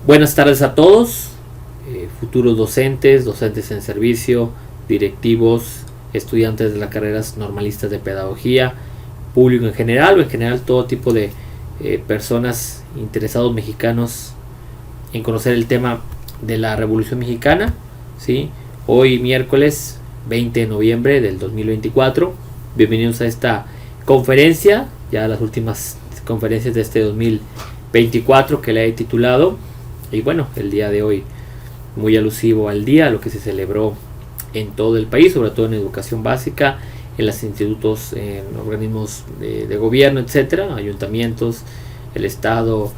Buenas tardes a todos, futuros docentes, docentes en servicio, directivos, estudiantes de las carreras normalistas de pedagogía, público en general o en general todo tipo de personas interesados mexicanos en conocer el tema de la Revolución Mexicana. ¿Sí? Hoy miércoles 20 de noviembre del 2024, bienvenidos a esta conferencia, ya las últimas conferencias de este 2024 que le he titulado. Y bueno, el día de hoy muy alusivo al día, lo que se celebró en todo el país, sobre todo en educación básica, en los institutos, en organismos de gobierno, etcétera, ayuntamientos, el Estado,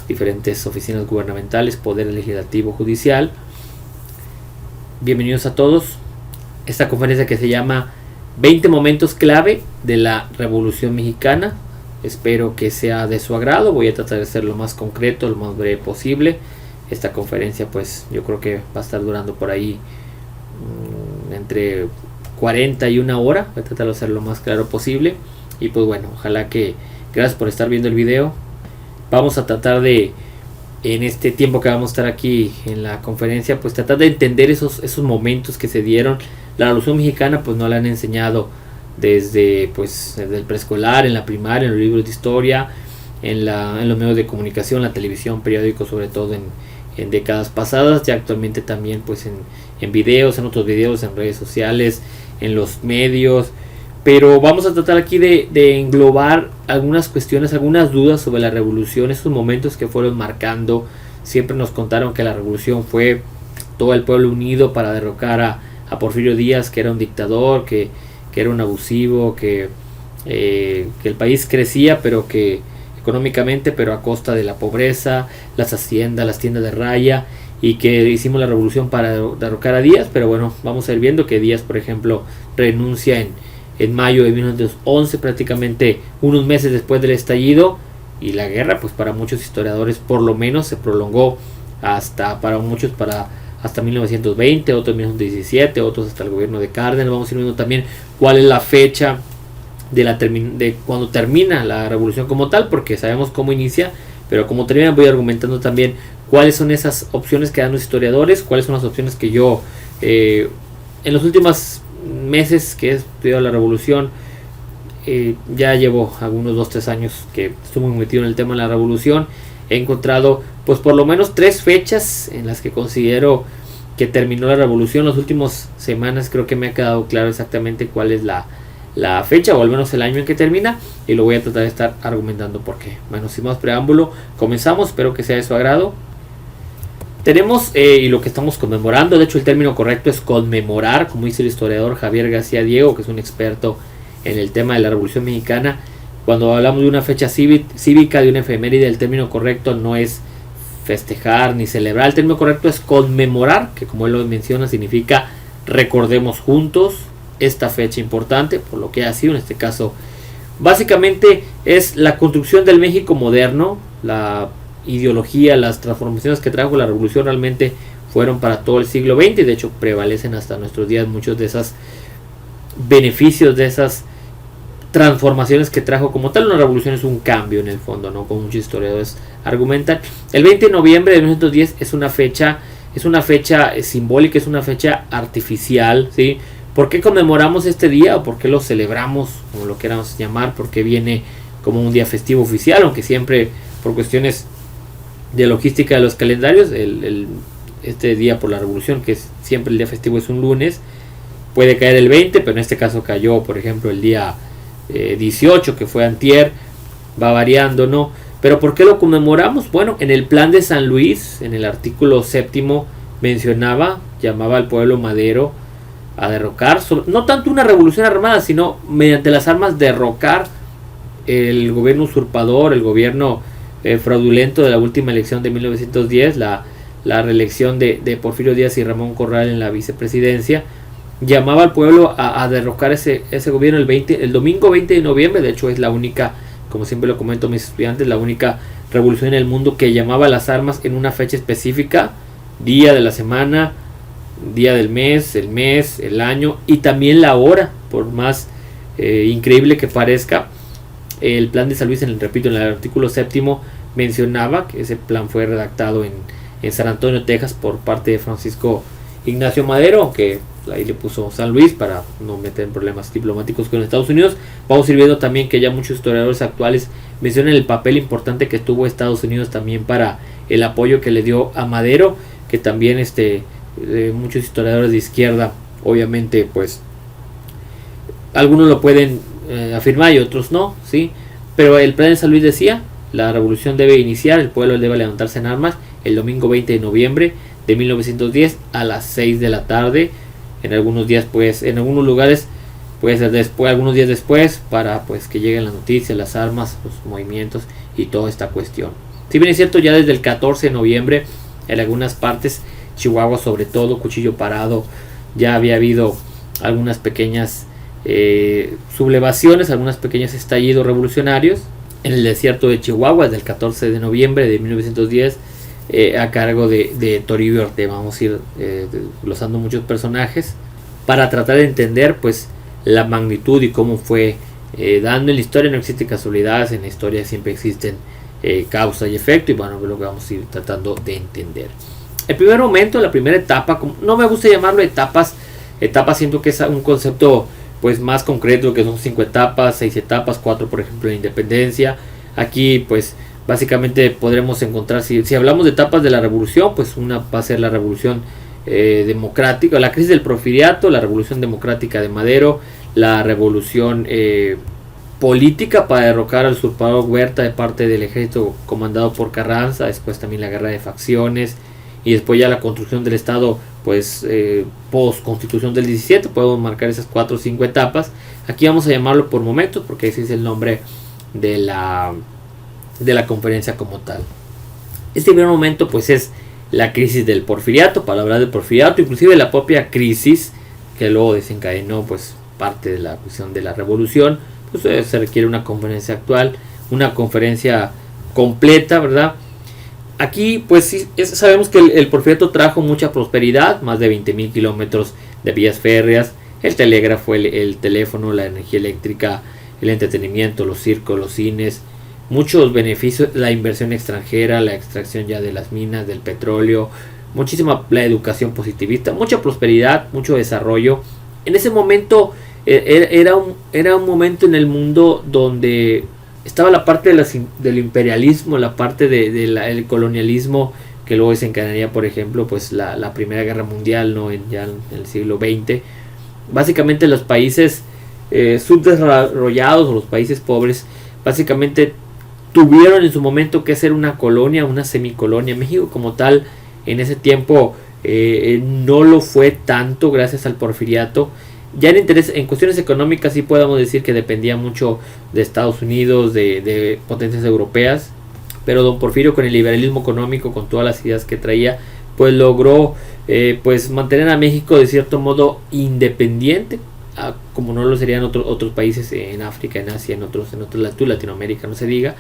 diferentes oficinas gubernamentales, poder legislativo, judicial. Bienvenidos a todos. Esta conferencia que se llama 20 momentos clave de la Revolución Mexicana. Espero que sea de su agrado. Voy a tratar de ser lo más concreto, lo más breve posible. Esta conferencia pues yo creo que va a estar durando por ahí entre 40 y una hora. Voy a tratar de hacer lo más claro posible. Y pues bueno, ojalá que gracias por estar viendo el video. Vamos a tratar de, en este tiempo que vamos a estar aquí en la conferencia, pues tratar de entender esos momentos que se dieron. La Revolución Mexicana pues no la han enseñado desde el preescolar, en la primaria, en los libros de historia, en los medios de comunicación, la televisión, periódicos, sobre todo en décadas pasadas, ya actualmente también pues en videos, en otros videos, en redes sociales, en los medios. Pero vamos a tratar aquí de englobar algunas cuestiones, algunas dudas sobre la revolución, esos momentos que fueron marcando. Siempre nos contaron que la revolución fue todo el pueblo unido para derrocar a Porfirio Díaz, que era un dictador, que era un abusivo, que el país crecía, pero que económicamente, pero a costa de la pobreza, las haciendas, las tiendas de raya, y que hicimos la revolución para derrocar a Díaz. Pero bueno, vamos a ir viendo que Díaz, por ejemplo, renuncia en mayo de 1911, prácticamente unos meses después del estallido, y la guerra pues para muchos historiadores por lo menos se prolongó hasta 1920, otros 1917, otros hasta el gobierno de Cárdenas. Vamos a ir viendo también cuál es la fecha de cuando termina la revolución como tal, porque sabemos cómo inicia, pero como termina voy argumentando también cuáles son esas opciones que dan los historiadores, cuáles son las opciones que yo en los últimos meses que he estudiado la revolución, ya llevo algunos 2-3 años que estoy muy metido en el tema de la revolución. He encontrado pues por lo menos 3 fechas en las que considero que terminó la revolución. Las últimas semanas creo que me ha quedado claro exactamente cuál es la fecha, o al menos el año en que termina, y lo voy a tratar de estar argumentando por qué. Bueno, sin más preámbulo, comenzamos. Espero que sea de su agrado. Tenemos, y lo que estamos conmemorando, de hecho el término correcto es conmemorar, como dice el historiador Javier García Diego, que es un experto en el tema de la Revolución Mexicana. Cuando hablamos de una fecha cívica, de una efeméride, el término correcto no es festejar ni celebrar, el término correcto es conmemorar, que como él lo menciona significa recordemos juntos esta fecha importante por lo que ha sido. En este caso básicamente es la construcción del México moderno. La ideología, las transformaciones que trajo la revolución realmente fueron para todo el siglo XX, y de hecho prevalecen hasta nuestros días muchos de esos beneficios, de esas transformaciones que trajo como tal. Una revolución es un cambio en el fondo, ¿no? Como muchos historiadores argumentan. El 20 de noviembre de 1910 es una fecha simbólica, es una fecha artificial, ¿sí? ¿Por qué conmemoramos este día, o por qué lo celebramos, como lo queramos llamar? Porque viene como un día festivo oficial, aunque siempre por cuestiones de logística de los calendarios, este día por la revolución, que es siempre el día festivo, es un lunes, puede caer el 20, pero en este caso cayó, por ejemplo, el día 18, que fue antier. Va variando, ¿no? Pero ¿por qué lo conmemoramos? Bueno, en el Plan de San Luis, en el artículo 7º, llamaba al pueblo madero a derrocar, no tanto una revolución armada, sino mediante las armas derrocar el gobierno usurpador, el gobierno fraudulento de la última elección de 1910, la reelección de Porfirio Díaz y Ramón Corral en la vicepresidencia. Llamaba al pueblo a derrocar ese gobierno el domingo 20 de noviembre. De hecho es la única, como siempre lo comento a mis estudiantes, la única revolución en el mundo que llamaba a las armas en una fecha específica, día de la semana, día del mes, el año y también la hora. Por más increíble que parezca, el plan de San Luis, repito, en el artículo 7º mencionaba que ese plan fue redactado en San Antonio, Texas, por parte de Francisco Ignacio Madero, aunque ahí le puso San Luis para no meter en problemas diplomáticos con Estados Unidos. Vamos a ir viendo también que ya muchos historiadores actuales mencionan el papel importante que tuvo Estados Unidos también para el apoyo que le dio a Madero, que también muchos historiadores de izquierda, obviamente, pues algunos lo pueden afirmar y otros no, ¿sí? Pero el plan de San Luis decía: la revolución debe iniciar, el pueblo debe levantarse en armas el domingo 20 de noviembre de 1910 a las 6 de la tarde. En algunos días, pues, en algunos lugares puede ser después, algunos días después, para pues que lleguen las noticias, las armas, los movimientos y toda esta cuestión. Si bien es cierto, ya desde el 14 de noviembre en algunas partes, Chihuahua sobre todo, Cuchillo Parado, ya había habido algunas pequeñas sublevaciones, algunos pequeños estallidos revolucionarios en el desierto de Chihuahua desde el 14 de noviembre de 1910, a cargo de Toribio Ortega. Vamos a ir glosando muchos personajes para tratar de entender pues la magnitud y cómo fue dando. En la historia no existen casualidades, en la historia siempre existen causa y efecto, y bueno, es lo que vamos a ir tratando de entender. El primer momento, la primera etapa, no me gusta llamarlo etapas, siento que es un concepto pues más concreto, que son 5 etapas, 6 etapas, 4 por ejemplo en independencia. Aquí pues básicamente podremos encontrar, si hablamos de etapas de la revolución, pues una va a ser la revolución democrática, la crisis del porfiriato, la revolución democrática de Madero, la revolución política para derrocar al usurpador Huerta de parte del ejército comandado por Carranza, después también la guerra de facciones, y después ya la construcción del Estado, pues post constitución del 17. Podemos marcar esas 4 o 5 etapas. Aquí vamos a llamarlo por momentos, porque ese es el nombre de la conferencia como tal. Este primer momento pues es la crisis del porfiriato, para hablar del porfiriato, inclusive la propia crisis que luego desencadenó pues parte de la cuestión de la revolución. Pues se requiere una conferencia actual, una conferencia completa, ¿verdad? Aquí pues sí, sabemos que el porfiriato trajo mucha prosperidad, más de 20,000 kilómetros de vías férreas, el telégrafo, el teléfono, la energía eléctrica, el entretenimiento, los circos, los cines, muchos beneficios, la inversión extranjera, la extracción ya de las minas, del petróleo, muchísima, la educación positivista, mucha prosperidad, mucho desarrollo. En ese momento era un momento en el mundo donde estaba la parte del imperialismo, la parte del colonialismo, que luego desencadenaría, por ejemplo, pues la Primera Guerra Mundial, ¿no? Ya en el siglo XX. Básicamente los países subdesarrollados o los países pobres básicamente tuvieron en su momento que ser una colonia, una semicolonia. México como tal en ese tiempo no lo fue tanto gracias al porfiriato. Ya en cuestiones económicas sí podemos decir que dependía mucho de Estados Unidos, de potencias europeas, pero don Porfirio, con el liberalismo económico, con todas las ideas que traía, pues logró pues mantener a México de cierto modo independiente, como no lo serían otros países en África, en Asia, en otros latitud, Latinoamérica, no se diga,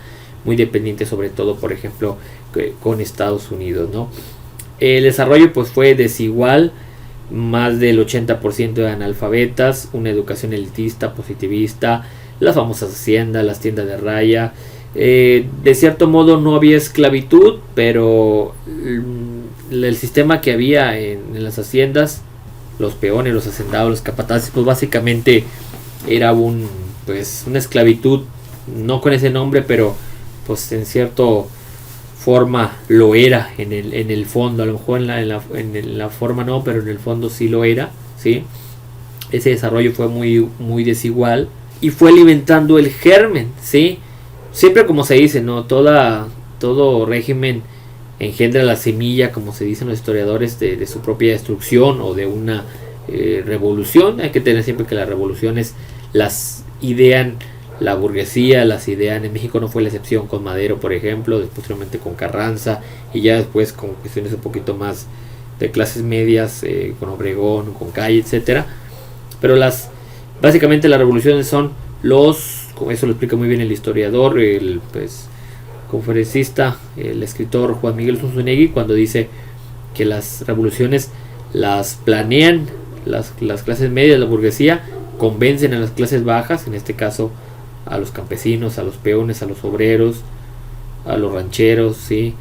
muy dependiente sobre todo, por ejemplo, con Estados Unidos, ¿no? El desarrollo pues fue desigual. Más del 80% de analfabetas, una educación elitista, positivista, las famosas haciendas, las tiendas de raya. De cierto modo no había esclavitud, pero el sistema que había en las haciendas, los peones, los hacendados, los capataces, pues básicamente era una esclavitud, no con ese nombre, pero pues en cierto forma lo era en el fondo, a lo mejor en la forma no, pero en el fondo sí lo era, ¿sí? Ese desarrollo fue muy, muy desigual y fue alimentando el germen, ¿sí? Siempre, como se dice, ¿no? Todo régimen engendra la semilla, como se dicen los historiadores, de su propia destrucción o de una revolución. Hay que tener siempre que las revoluciones las idean la burguesía, las ideas. En México no fue la excepción con Madero, por ejemplo, posteriormente con Carranza, y ya después con cuestiones un poquito más de clases medias, con Obregón, con Calle, etcétera. Pero básicamente las revoluciones son como eso lo explica muy bien el historiador, el conferencista, el escritor Juan Miguel Zunzunegui, cuando dice que las revoluciones las planean las clases medias, la burguesía, convencen a las clases bajas, en este caso a los campesinos, a los peones, a los obreros, a los rancheros, ¿sí?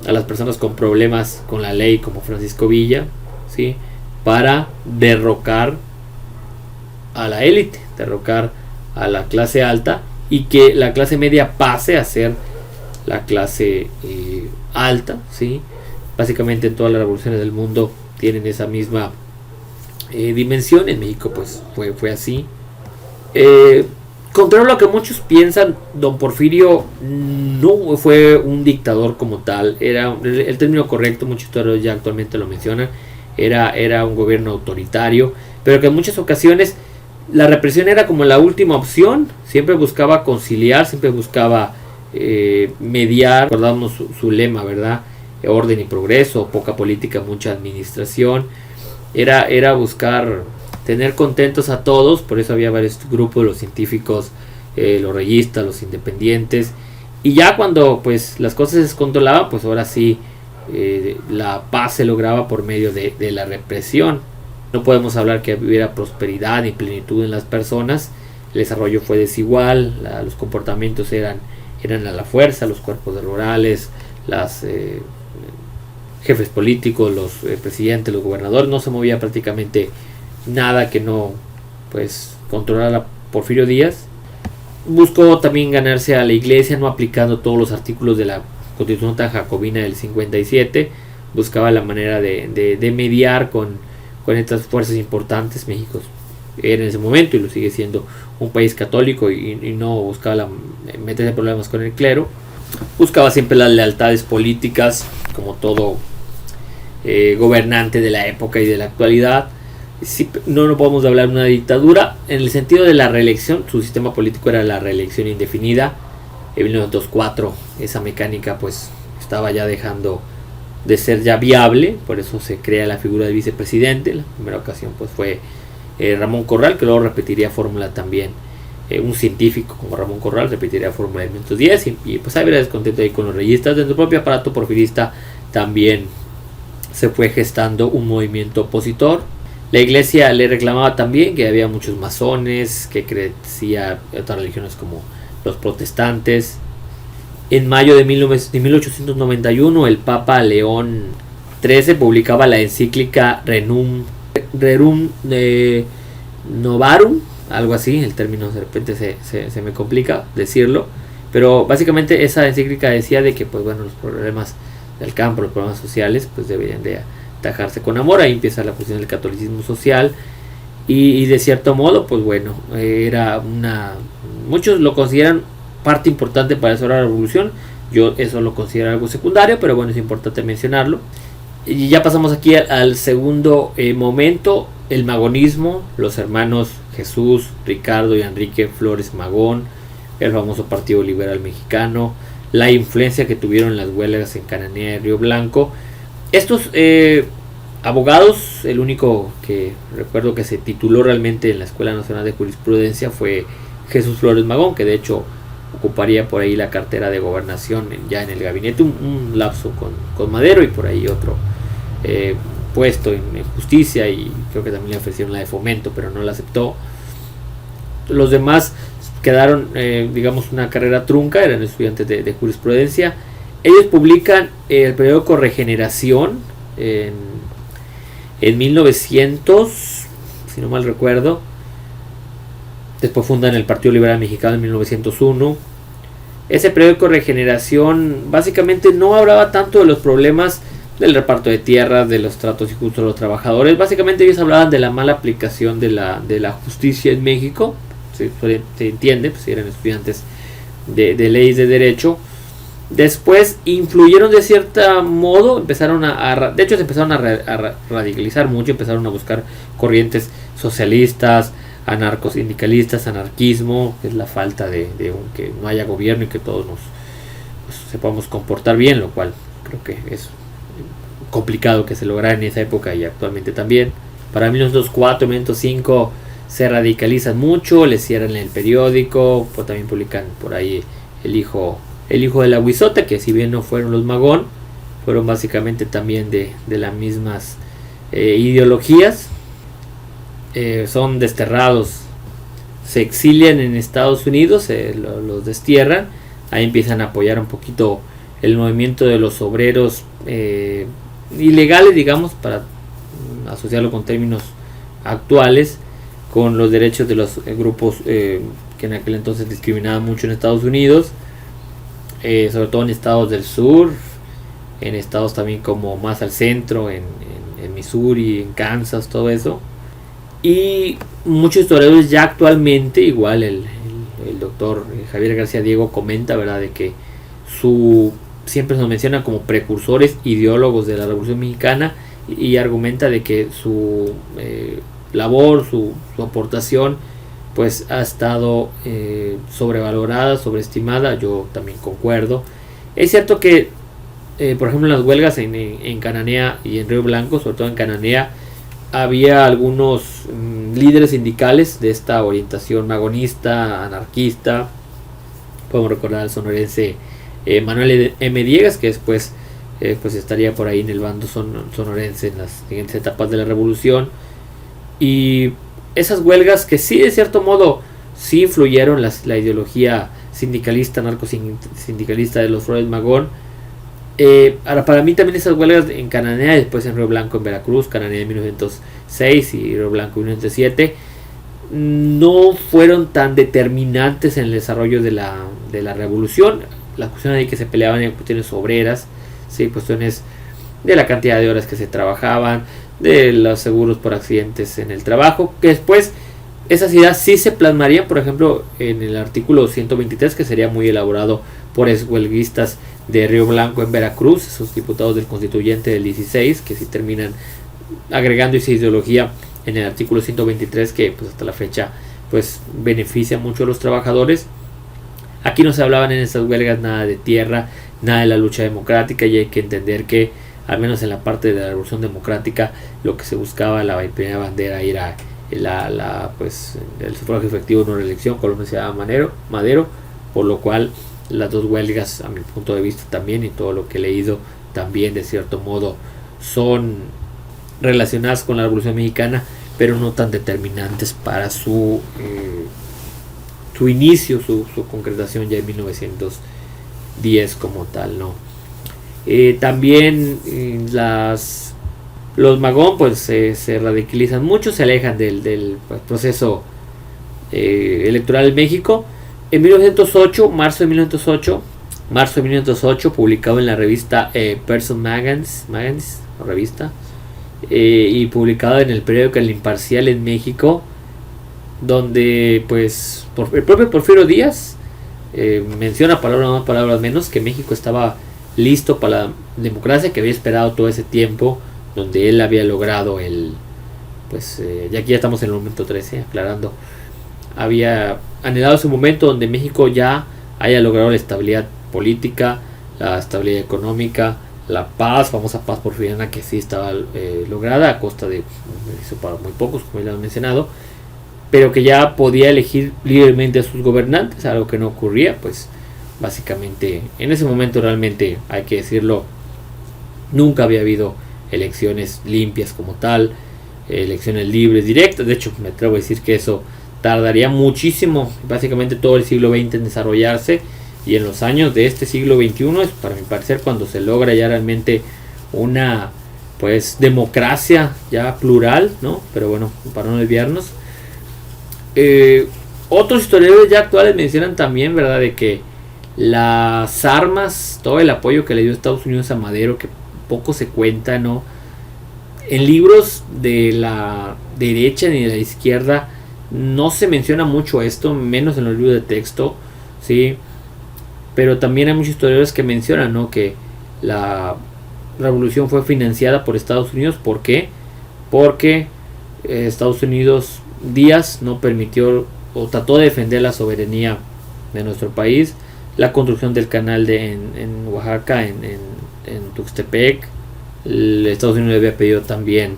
a las personas con problemas con la ley, como Francisco Villa, ¿sí? Para derrocar a la élite, derrocar a la clase alta, y que la clase media pase a ser la clase alta, ¿sí? Básicamente en todas las revoluciones del mundo tienen esa misma dimensión. En México pues fue así. Contrario a lo que muchos piensan, don Porfirio no fue un dictador como tal. Era el término correcto, muchos historiadores ya actualmente lo mencionan. Era un gobierno autoritario, pero que en muchas ocasiones la represión era como la última opción. Siempre buscaba conciliar, siempre buscaba mediar. Recordamos su lema, ¿verdad? Orden y progreso, poca política, mucha administración. Era buscar tener contentos a todos. Por eso había varios grupos, los científicos, los reyistas, los independientes. Y ya cuando pues las cosas se descontrolaban, pues ahora sí la paz se lograba por medio de la represión. No podemos hablar que hubiera prosperidad ni plenitud en las personas. El desarrollo fue desigual, los comportamientos eran a la fuerza, los cuerpos rurales, las jefes políticos, los presidentes, los gobernadores. No se movía prácticamente nada que no pues controlara Porfirio Díaz. Buscó también ganarse a la iglesia, no aplicando todos los artículos de la Constitución tan jacobina del 57. Buscaba la manera de mediar con estas fuerzas importantes. México era en ese momento y lo sigue siendo un país católico y no buscaba meterse en problemas con el clero. Buscaba siempre las lealtades políticas, como todo gobernante de la época y de la actualidad. Sí, no podemos hablar de una dictadura en el sentido de la reelección. Su sistema político era la reelección indefinida. En 1904 esa mecánica pues estaba ya dejando de ser ya viable, por eso se crea la figura del vicepresidente. La primera ocasión pues fue Ramón Corral, que luego repetiría fórmula también. Un científico como Ramón Corral repetiría fórmula en 1910 y pues había descontento ahí con los reyistas. Dentro del propio aparato porfirista también se fue gestando un movimiento opositor. La iglesia le reclamaba también que había muchos masones, que crecía otras religiones como los protestantes. En mayo de 1891 el Papa León XIII publicaba la encíclica Rerum Novarum, algo así. El término de repente se me complica decirlo, pero básicamente esa encíclica decía de que pues bueno, los problemas del campo, los problemas sociales pues deberían de atajarse con amor. Ahí empieza la cuestión del catolicismo social y de cierto modo pues bueno, muchos lo consideran parte importante para esa revolución. Yo eso lo considero algo secundario, pero bueno, es importante mencionarlo. Y ya pasamos aquí al segundo momento, el magonismo, los hermanos Jesús, Ricardo y Enrique Flores Magón, el famoso Partido Liberal Mexicano, la influencia que tuvieron las huelgas en Cananea y Río Blanco. Estos abogados, el único que recuerdo que se tituló realmente en la Escuela Nacional de Jurisprudencia fue Jesús Flores Magón, que de hecho ocuparía por ahí la cartera de gobernación ya en el gabinete, un lapso con Madero, y por ahí otro puesto en justicia, y creo que también le ofrecieron la de fomento, pero no la aceptó. Los demás quedaron, digamos, una carrera trunca, eran estudiantes de jurisprudencia. Ellos publican el periódico Regeneración en 1900, si no mal recuerdo. Después fundan el Partido Liberal Mexicano en 1901. Ese periódico Regeneración básicamente no hablaba tanto de los problemas del reparto de tierras, de los tratos injustos de los trabajadores. Básicamente ellos hablaban de la mala aplicación de la justicia en México. Se entiende, pues eran estudiantes de leyes de derecho. Después influyeron de cierto modo, de hecho se empezaron a radicalizar mucho, empezaron a buscar corrientes socialistas, anarcosindicalistas, anarquismo, que es la falta de que no haya gobierno y que todos nos sepamos comportar bien, lo cual creo que es complicado que se lograra en esa época y actualmente también. Para 1904, 1905 se radicalizan mucho, les cierran el periódico, pues también publican por ahí el hijo de la Huizota, que si bien no fueron los Magón, fueron básicamente también de las mismas ideologías. Son desterrados, se exilian en Estados Unidos, los destierran. Ahí empiezan a apoyar un poquito el movimiento de los obreros ilegales, digamos, para asociarlo con términos actuales, con los derechos de los grupos que en aquel entonces discriminaban mucho en Estados Unidos, sobre todo en estados del sur, en estados también como más al centro, en Missouri, en Kansas, todo eso. Y muchos historiadores ya actualmente, igual el doctor Javier García Diego comenta, ¿verdad?, de que siempre nos menciona como precursores, ideólogos de la Revolución Mexicana, y argumenta de que su labor, su aportación, pues ha estado sobrevalorada, sobreestimada. Yo también concuerdo. Es cierto que por ejemplo, en las huelgas en Cananea y en Río Blanco, sobre todo en Cananea, había algunos líderes sindicales de esta orientación magonista, anarquista. Podemos recordar al sonorense Manuel M. Diegas, que después pues estaría por ahí en el bando sonorense en las siguientes etapas de la revolución. Y esas huelgas que sí, de cierto modo, sí influyeron la ideología sindicalista, narcosindicalista de los Flores Magón. Ahora, para mí también esas huelgas en Cananea, después en Río Blanco en Veracruz, Cananea en 1906 y Río Blanco en 1907, no fueron tan determinantes en el desarrollo de la revolución. La cuestión de que se peleaban en cuestiones obreras, ¿sí?, cuestiones de la cantidad de horas que se trabajaban, de los seguros por accidentes en el trabajo, que después esas ideas sí se plasmarían, por ejemplo, en el artículo 123, que sería muy elaborado por huelguistas de Río Blanco en Veracruz, esos diputados del constituyente del 16, que sí terminan agregando esa ideología en el artículo 123, que pues hasta la fecha pues beneficia mucho a los trabajadores. Aquí no se hablaban en estas huelgas nada de tierra, nada de la lucha democrática, y hay que entender que al menos en la parte de la revolución democrática lo que se buscaba, la primera bandera, era pues el sufragio efectivo, no reelección, como lo mencionaba Madero, por lo cual las dos huelgas, a mi punto de vista también, y todo lo que he leído también, de cierto modo son relacionadas con la Revolución Mexicana, pero no tan determinantes para su inicio, su concretación ya en 1910 como tal, ¿no? También los Magón pues se radicalizan mucho, se alejan del proceso electoral en México. En 1908, marzo de 1908, publicado en la revista Person Magazine, revista, y publicado en el periódico El Imparcial en México, donde pues el propio Porfirio Díaz menciona, palabras más, palabras menos, que México estaba listo para la democracia, que había esperado todo ese tiempo, donde él había logrado y aquí ya estamos en el momento 13, aclarando, había anhelado ese momento donde México ya haya logrado la estabilidad política, la estabilidad económica, la paz, famosa paz porfiriana, que sí estaba lograda a costa de eso para muy pocos, como ya lo he mencionado, pero que ya podía elegir libremente a sus gobernantes, algo que no ocurría. Pues básicamente en ese momento, realmente hay que decirlo, nunca había habido elecciones limpias como tal, elecciones libres, directas. De hecho, me atrevo a decir que eso tardaría muchísimo, básicamente todo el siglo XX en desarrollarse, y en los años de este siglo XXI es, para mi parecer, cuando se logra ya realmente una pues democracia ya plural, ¿no? Pero bueno, para no desviarnos, otros historiadores ya actuales mencionan también, ¿verdad?, de que las armas, todo el apoyo que le dio Estados Unidos a Madero, que poco se cuenta, ¿no? En libros de la derecha ni de la izquierda no se menciona mucho esto, menos en los libros de texto, ¿sí? Pero también hay muchos historiadores que mencionan, ¿no?, que la revolución fue financiada por Estados Unidos. ¿Por qué? Porque Estados Unidos, Díaz, no permitió o trató de defender la soberanía de nuestro país, la construcción del canal en Oaxaca, en Tuxtepec. Estados Unidos había pedido también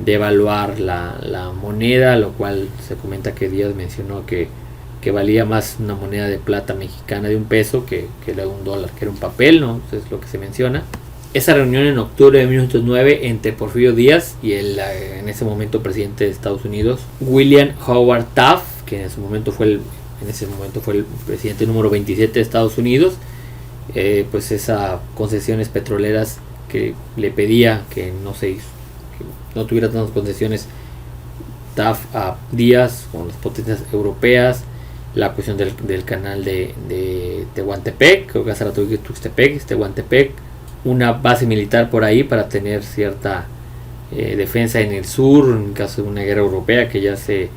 devaluar la moneda, lo cual se comenta que Díaz mencionó que valía más una moneda de plata mexicana de $1 que la de $1, que era un papel, ¿no? Eso es lo que se menciona. Esa reunión en octubre de 1909 entre Porfirio Díaz y en ese momento presidente de Estados Unidos, William Howard Taft, que en ese momento fue el presidente número 27 de Estados Unidos, pues esas concesiones petroleras que le pedía que que no tuviera tantas concesiones TAF a Díaz con las potencias europeas, la cuestión del canal de Tehuantepec, creo que hace rato que Tuxtepec, Tehuantepec, una base militar por ahí para tener cierta defensa en el sur en caso de una guerra europea que ya se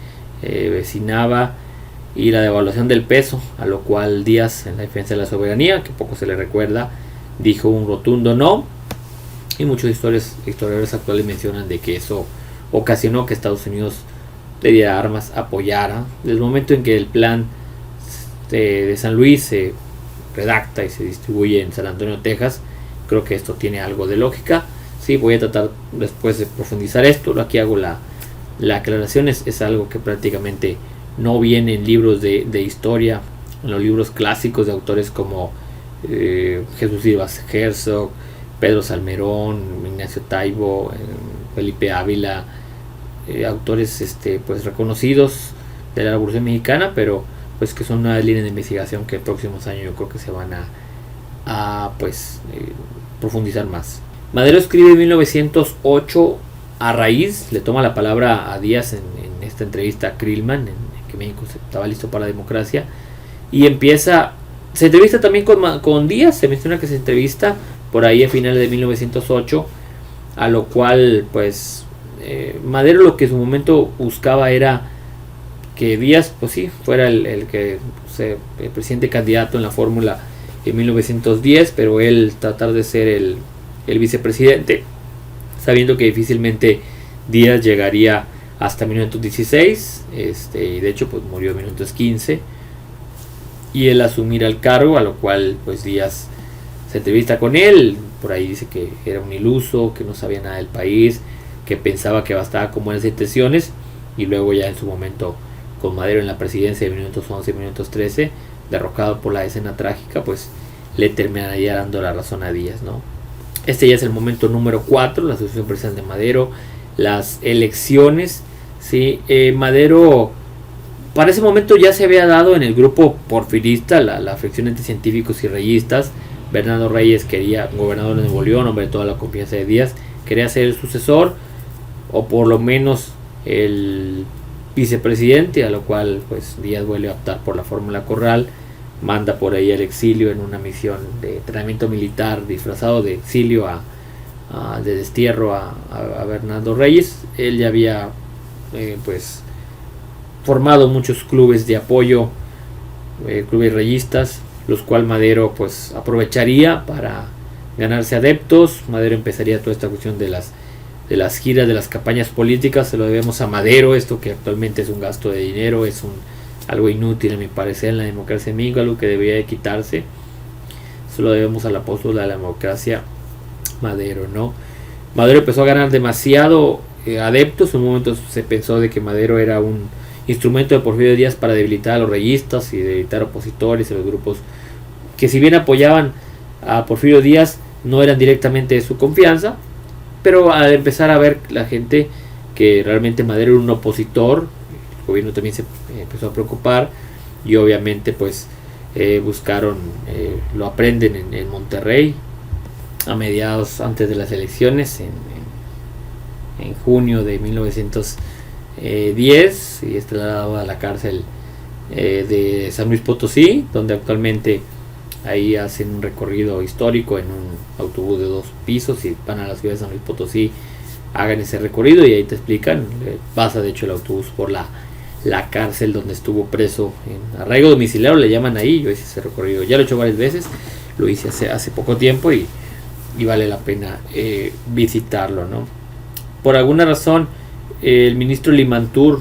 vecinaba, y la devaluación del peso, a lo cual Díaz, en la defensa de la soberanía, que poco se le recuerda, dijo un rotundo no, y muchos historiadores actuales mencionan de que eso ocasionó que Estados Unidos le diera armas, apoyara. Desde el momento en que el plan de San Luis se redacta y se distribuye en San Antonio, Texas, creo que esto tiene algo de lógica. Sí, voy a tratar después de profundizar esto. Aquí hago la aclaración. Es algo que prácticamente no viene en libros de historia, en los libros clásicos de autores como Jesús Rivas Herzog, Pedro Salmerón, Ignacio Taibo, Felipe Ávila, autores pues reconocidos de la Revolución Mexicana, pero pues que son una línea de investigación que en próximos años yo creo que se van a profundizar más. Madero escribe en 1908 a raíz, le toma la palabra a Díaz en esta entrevista a Krillman, en que México estaba listo para la democracia, y se entrevista también con Díaz. Se menciona que se entrevista por ahí a finales de 1908, a lo cual pues Madero lo que en su momento buscaba era que Díaz pues sí fuera el presidente candidato en la fórmula en 1910, pero él tratar de ser el vicepresidente, sabiendo que difícilmente Díaz llegaría hasta 1916, y de hecho pues murió en 1915, y él asumir el cargo, a lo cual pues Díaz se entrevista con él. Por ahí dice que era un iluso, que no sabía nada del país, que pensaba que bastaba con buenas intenciones, y luego ya en su momento con Madero en la presidencia de 1911 y 1913, derrocado por la escena trágica, pues le terminaría dando la razón a Díaz, ¿no? Este ya es el momento número 4, la sucesión presidencial de Madero, las elecciones. ¿Sí? Madero para ese momento ya se había dado en el grupo porfirista la fricción entre científicos y reyistas. Bernardo Reyes gobernador de Nuevo León, hombre de toda la confianza de Díaz, quería ser el sucesor, o por lo menos el vicepresidente, a lo cual pues Díaz vuelve a optar por la fórmula Corral, manda por ahí al exilio en una misión de entrenamiento militar disfrazado de exilio de destierro a Bernardo Reyes. Él ya había pues formado muchos clubes de apoyo, clubes reyistas, los cuales Madero pues aprovecharía para ganarse adeptos. Madero empezaría toda esta cuestión de las giras, de las campañas políticas. Se lo debemos a Madero, esto que actualmente es un gasto de dinero, es algo inútil a mi parecer en la democracia en México, algo que debería de quitarse. Se lo debemos al apóstol de la democracia, Madero, ¿no? Madero empezó a ganar demasiado adeptos. En un momento se pensó de que Madero era un instrumento de Porfirio Díaz para debilitar a los reyistas y debilitar opositores y los grupos que, si bien apoyaban a Porfirio Díaz, no eran directamente de su confianza. Pero al empezar a ver la gente que realmente Madero era un opositor, el gobierno también se empezó a preocupar, y obviamente pues buscaron, lo aprenden en Monterrey a mediados, antes de las elecciones, en junio de 1910, y es trasladado a la cárcel de San Luis Potosí, donde actualmente ahí hacen un recorrido histórico en un autobús de 2 pisos y van a la ciudad de San Luis Potosí, hagan ese recorrido y ahí te explican. Pasa de hecho el autobús por la cárcel donde estuvo preso, en arraigo domiciliario le llaman ahí. Yo hice ese recorrido, ya lo he hecho varias veces, lo hice hace poco tiempo y vale la pena visitarlo, ¿no? Por alguna razón el ministro Limantur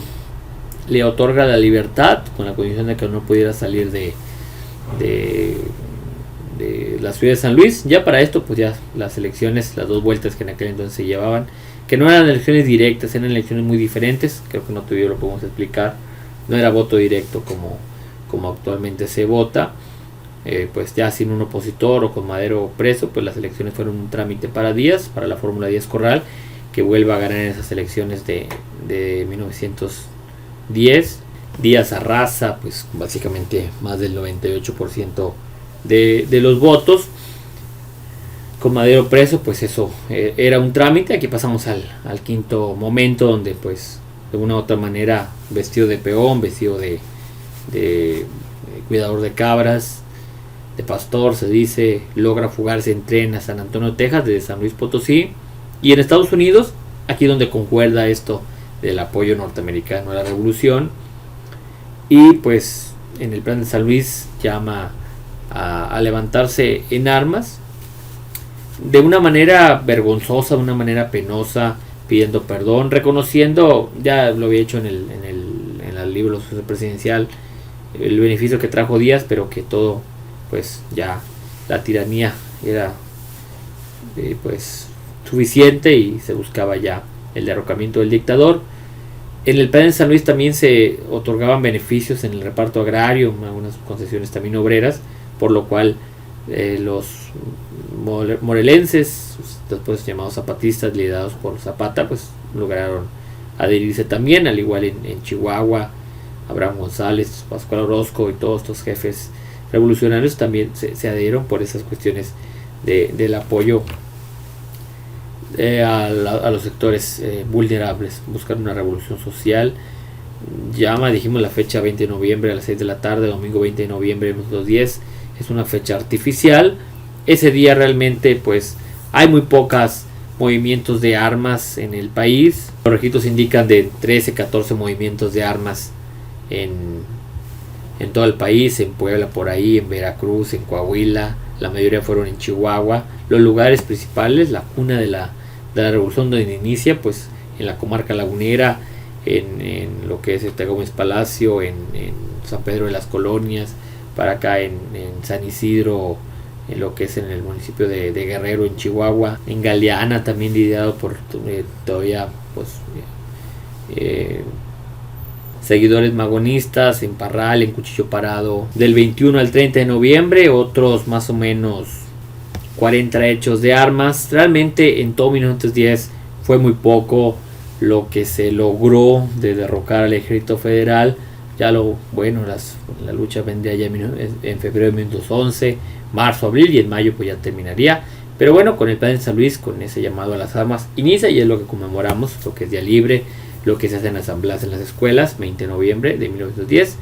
le otorga la libertad con la condición de que no pudiera salir de la ciudad de San Luis. Ya para esto pues ya las elecciones, las 2 vueltas que en aquel entonces se llevaban, que no eran elecciones directas, eran elecciones muy diferentes, creo que no todavía lo podemos explicar, no era voto directo como actualmente se vota. Pues ya sin un opositor o con Madero preso, pues las elecciones fueron un trámite para Díaz, para la fórmula Díaz Corral, que vuelve a ganar en esas elecciones de 1910. Díaz arrasa pues básicamente más del 98% de los votos. Con Madero preso, pues eso era un trámite. Aquí pasamos al quinto momento, donde pues de una u otra manera, vestido de peón, vestido de cuidador de cabras, de pastor, se dice, logra fugarse en tren a San Antonio, Texas, desde San Luis Potosí. Y en Estados Unidos, aquí donde concuerda esto del apoyo norteamericano a la revolución. Y pues en el plan de San Luis llama a levantarse en armas, de una manera vergonzosa, de una manera penosa, pidiendo perdón, reconociendo, ya lo había hecho en el libro presidencial, el beneficio que trajo Díaz, pero que todo, pues ya la tiranía era pues suficiente y se buscaba ya el derrocamiento del dictador. En el plan de San Luis también se otorgaban beneficios en el reparto agrario, algunas concesiones también obreras, por lo cual los morelenses, después llamados zapatistas, liderados por Zapata, pues lograron adherirse también, al igual en Chihuahua. Abraham González, Pascual Orozco y todos estos jefes revolucionarios también se adhirieron por esas cuestiones del apoyo a los sectores vulnerables, buscar una revolución social. Dijimos la fecha 20 de noviembre a las 6 de la tarde, domingo 20 de noviembre de 1910, es una fecha artificial. Ese día realmente pues hay muy pocos movimientos de armas en el país. Los registros indican de 13-14 movimientos de armas en todo el país, en Puebla por ahí, en Veracruz, en Coahuila, la mayoría fueron en Chihuahua. Los lugares principales, la cuna de la revolución donde inicia, pues en la comarca lagunera, en lo que es Gómez Palacio, en San Pedro de las Colonias, para acá en San Isidro, en lo que es en el municipio de Guerrero, en Chihuahua, en Galeana también liderado por todavía pues seguidores magonistas, en Parral, en Cuchillo Parado, del 21 al 30 de noviembre, otros más o menos 40 hechos de armas. Realmente en todo 1910 fue muy poco lo que se logró de derrocar al ejército federal. Ya la lucha vendría ya en febrero de 1911, marzo, abril, y en mayo pues ya terminaría. Pero bueno, con el plan de San Luis, con ese llamado a las armas, inicia, y es lo que conmemoramos, lo que es día libre, lo que se hace en asambleas en las escuelas, 20 de noviembre de 1910,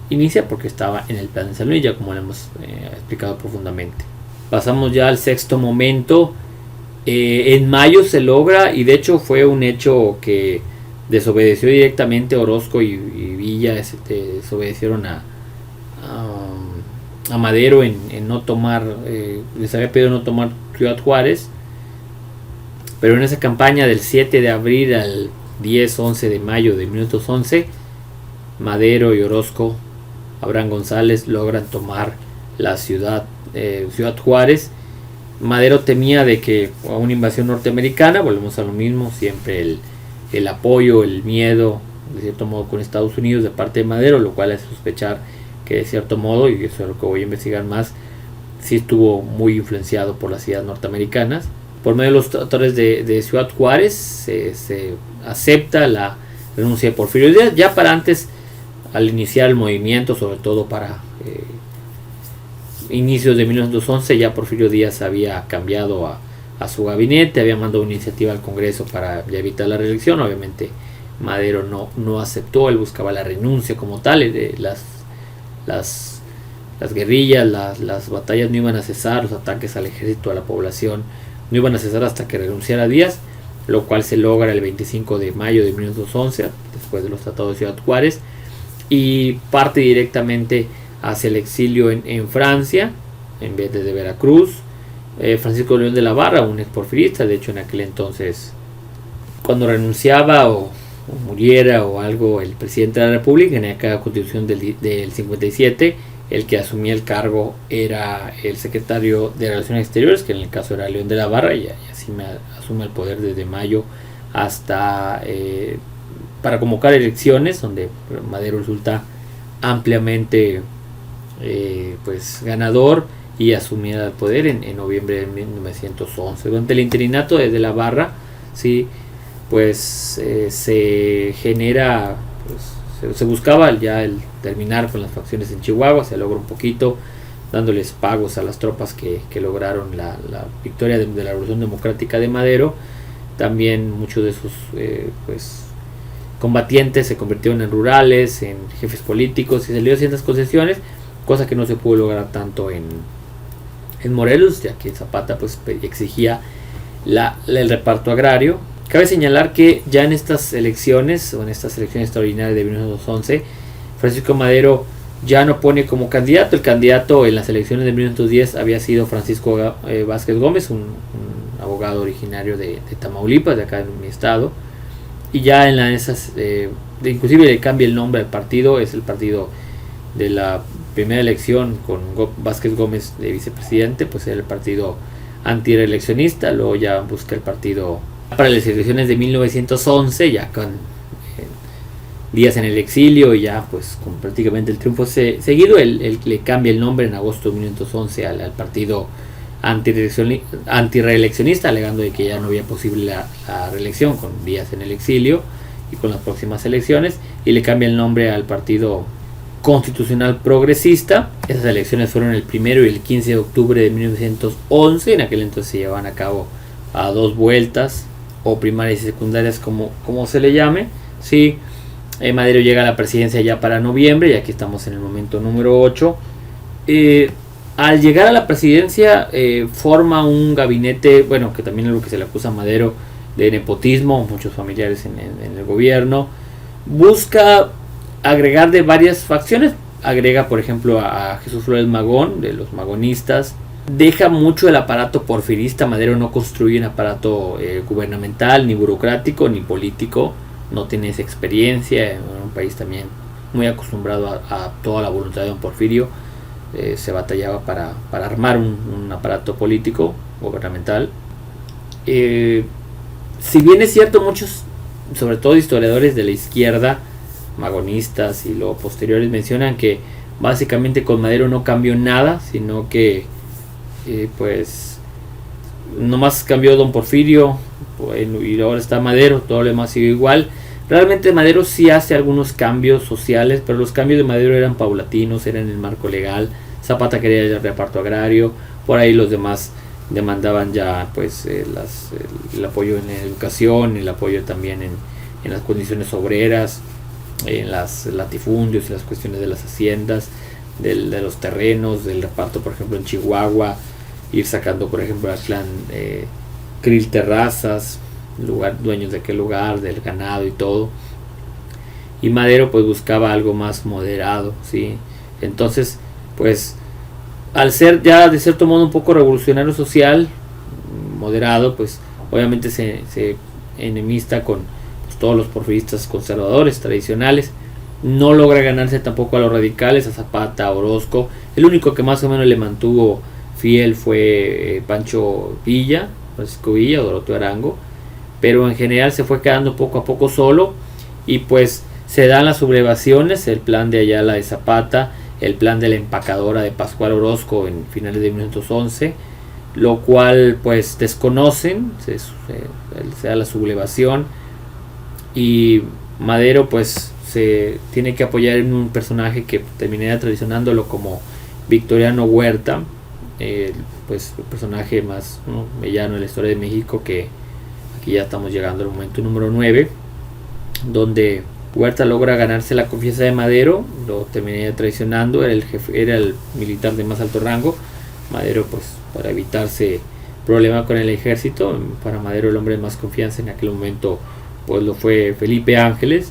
inicia porque estaba en el plan de San Luis, ya como lo hemos explicado profundamente. Pasamos ya al sexto momento. En mayo se logra, y de hecho fue un hecho que desobedeció directamente Orozco y Villa, desobedecieron a Madero en no tomar, les había pedido no tomar Ciudad Juárez, pero en esa campaña del 7 de abril al 10-11 de mayo de 1911, Madero y Orozco, Abraham González logran tomar la Ciudad Juárez. Madero temía de que a una invasión norteamericana, volvemos a lo mismo, siempre el apoyo, el miedo, de cierto modo, con Estados Unidos de parte de Madero, lo cual hace sospechar que de cierto modo, y eso es lo que voy a investigar más, sí estuvo muy influenciado por las ideas norteamericanas. Por medio de los tratados de Ciudad Juárez se acepta la renuncia de Porfirio Díaz, ya para antes, al iniciar el movimiento, sobre todo para inicios de 1911, ya Porfirio Díaz había cambiado a su gabinete, había mandado una iniciativa al Congreso para ya evitar la reelección. Obviamente Madero no aceptó, él buscaba la renuncia como tal. Las guerrillas, las batallas no iban a cesar, los ataques al ejército, a la población no iban a cesar hasta que renunciara Díaz, lo cual se logra el 25 de mayo de 1911, después de los tratados de Ciudad Juárez, y parte directamente hacia el exilio en Francia, en vez de Veracruz. Francisco León de la Barra, un exporfirista, de hecho en aquel entonces, cuando renunciaba o muriera o algo el presidente de la República, en aquella constitución del 57, el que asumía el cargo era el secretario de Relaciones Exteriores, que en el caso era León de la Barra, y así asume el poder desde mayo hasta para convocar elecciones, donde Madero resulta ampliamente pues ganador y asumía el poder en noviembre de 1911. Durante el interinato de la Barra, sí, pues se genera, pues, se buscaba ya el terminar con las facciones en Chihuahua, se logra un poquito, dándoles pagos a las tropas que lograron la victoria de la Revolución Democrática de Madero. También muchos de sus combatientes se convirtieron en rurales, en jefes políticos, y se le dio ciertas concesiones, cosa que no se pudo lograr tanto en Morelos, ya que Zapata pues exigía el reparto agrario. Cabe señalar que ya en estas elecciones, o en estas elecciones extraordinarias de 1911, Francisco Madero ya no pone como candidato. El candidato en las elecciones de 1910 había sido Francisco Vázquez Gómez, un abogado originario de Tamaulipas, de acá en mi estado. Y ya en inclusive le cambia el nombre al partido, es el partido de la primera elección con Vázquez Gómez de vicepresidente, pues era el partido antireeleccionista. Luego ya busca el partido para las elecciones de 1911, ya con Díaz en el exilio, y ya pues con prácticamente el triunfo seguido, él le cambia el nombre en agosto de 1911 al partido antireeleccionista, alegando de que ya no había posible la reelección con Díaz en el exilio y con las próximas elecciones, y le cambia el nombre al Partido Constitucional Progresista. Esas elecciones fueron el 1 y el 15 de octubre de 1911. En aquel entonces se llevaban a cabo a 2 vueltas, o primarias y secundarias, como se le llame. Sí, Madero llega a la presidencia ya para noviembre, y aquí estamos en el momento número 8. Al llegar a la presidencia forma un gabinete, bueno, que también es lo que se le acusa a Madero, de nepotismo, muchos familiares en el gobierno. Busca agregar de varias facciones, agrega por ejemplo a Jesús Flores Magón, de los magonistas. Deja mucho el aparato porfirista. Madero no construye un aparato gubernamental, ni burocrático, ni político. No tiene esa experiencia, en un país también muy acostumbrado a toda la voluntad de don Porfirio. Se batallaba para armar un aparato político, gubernamental. Si bien es cierto, muchos, sobre todo historiadores de la izquierda, magonistas y luego posteriores, mencionan que básicamente con Madero no cambió nada, sino que pues nomás cambió don Porfirio, y ahora está Madero, todo lo demás sigue igual. Realmente Madero sí hace algunos cambios sociales, pero los cambios de Madero eran paulatinos, eran en el marco legal. Zapata quería el reparto agrario, por ahí los demás demandaban ya pues el apoyo en la educación, el apoyo también en las condiciones obreras, en los latifundios y las cuestiones de las haciendas, de los terrenos, del reparto, por ejemplo en Chihuahua, ir sacando por ejemplo al clan Krill Terrazas, dueños de aquel lugar, del ganado y todo. Y Madero pues buscaba algo más moderado, ¿sí? Entonces pues al ser ya de cierto modo un poco revolucionario social, moderado, pues obviamente se enemista con pues, todos los porfiristas conservadores tradicionales. No logra ganarse tampoco a los radicales, a Zapata, a Orozco. El único que más o menos le mantuvo fiel fue Pancho Villa, Francisco Villa, Doroteo Arango, pero en general se fue quedando poco a poco solo. Y pues se dan las sublevaciones, el plan de Ayala de Zapata, el plan de la empacadora de Pascual Orozco en finales de 1911, lo cual pues desconocen. Se da la sublevación y Madero pues se tiene que apoyar en un personaje que terminaría traicionándolo como Victoriano Huerta, pues el personaje más villano de la historia de México, que aquí ya estamos llegando al momento número 9, donde Huerta logra ganarse la confianza de Madero, lo terminaría traicionando. Era el militar de más alto rango. Madero pues para evitarse problema con el ejército, para Madero el hombre de más confianza en aquel momento pues lo fue Felipe Ángeles.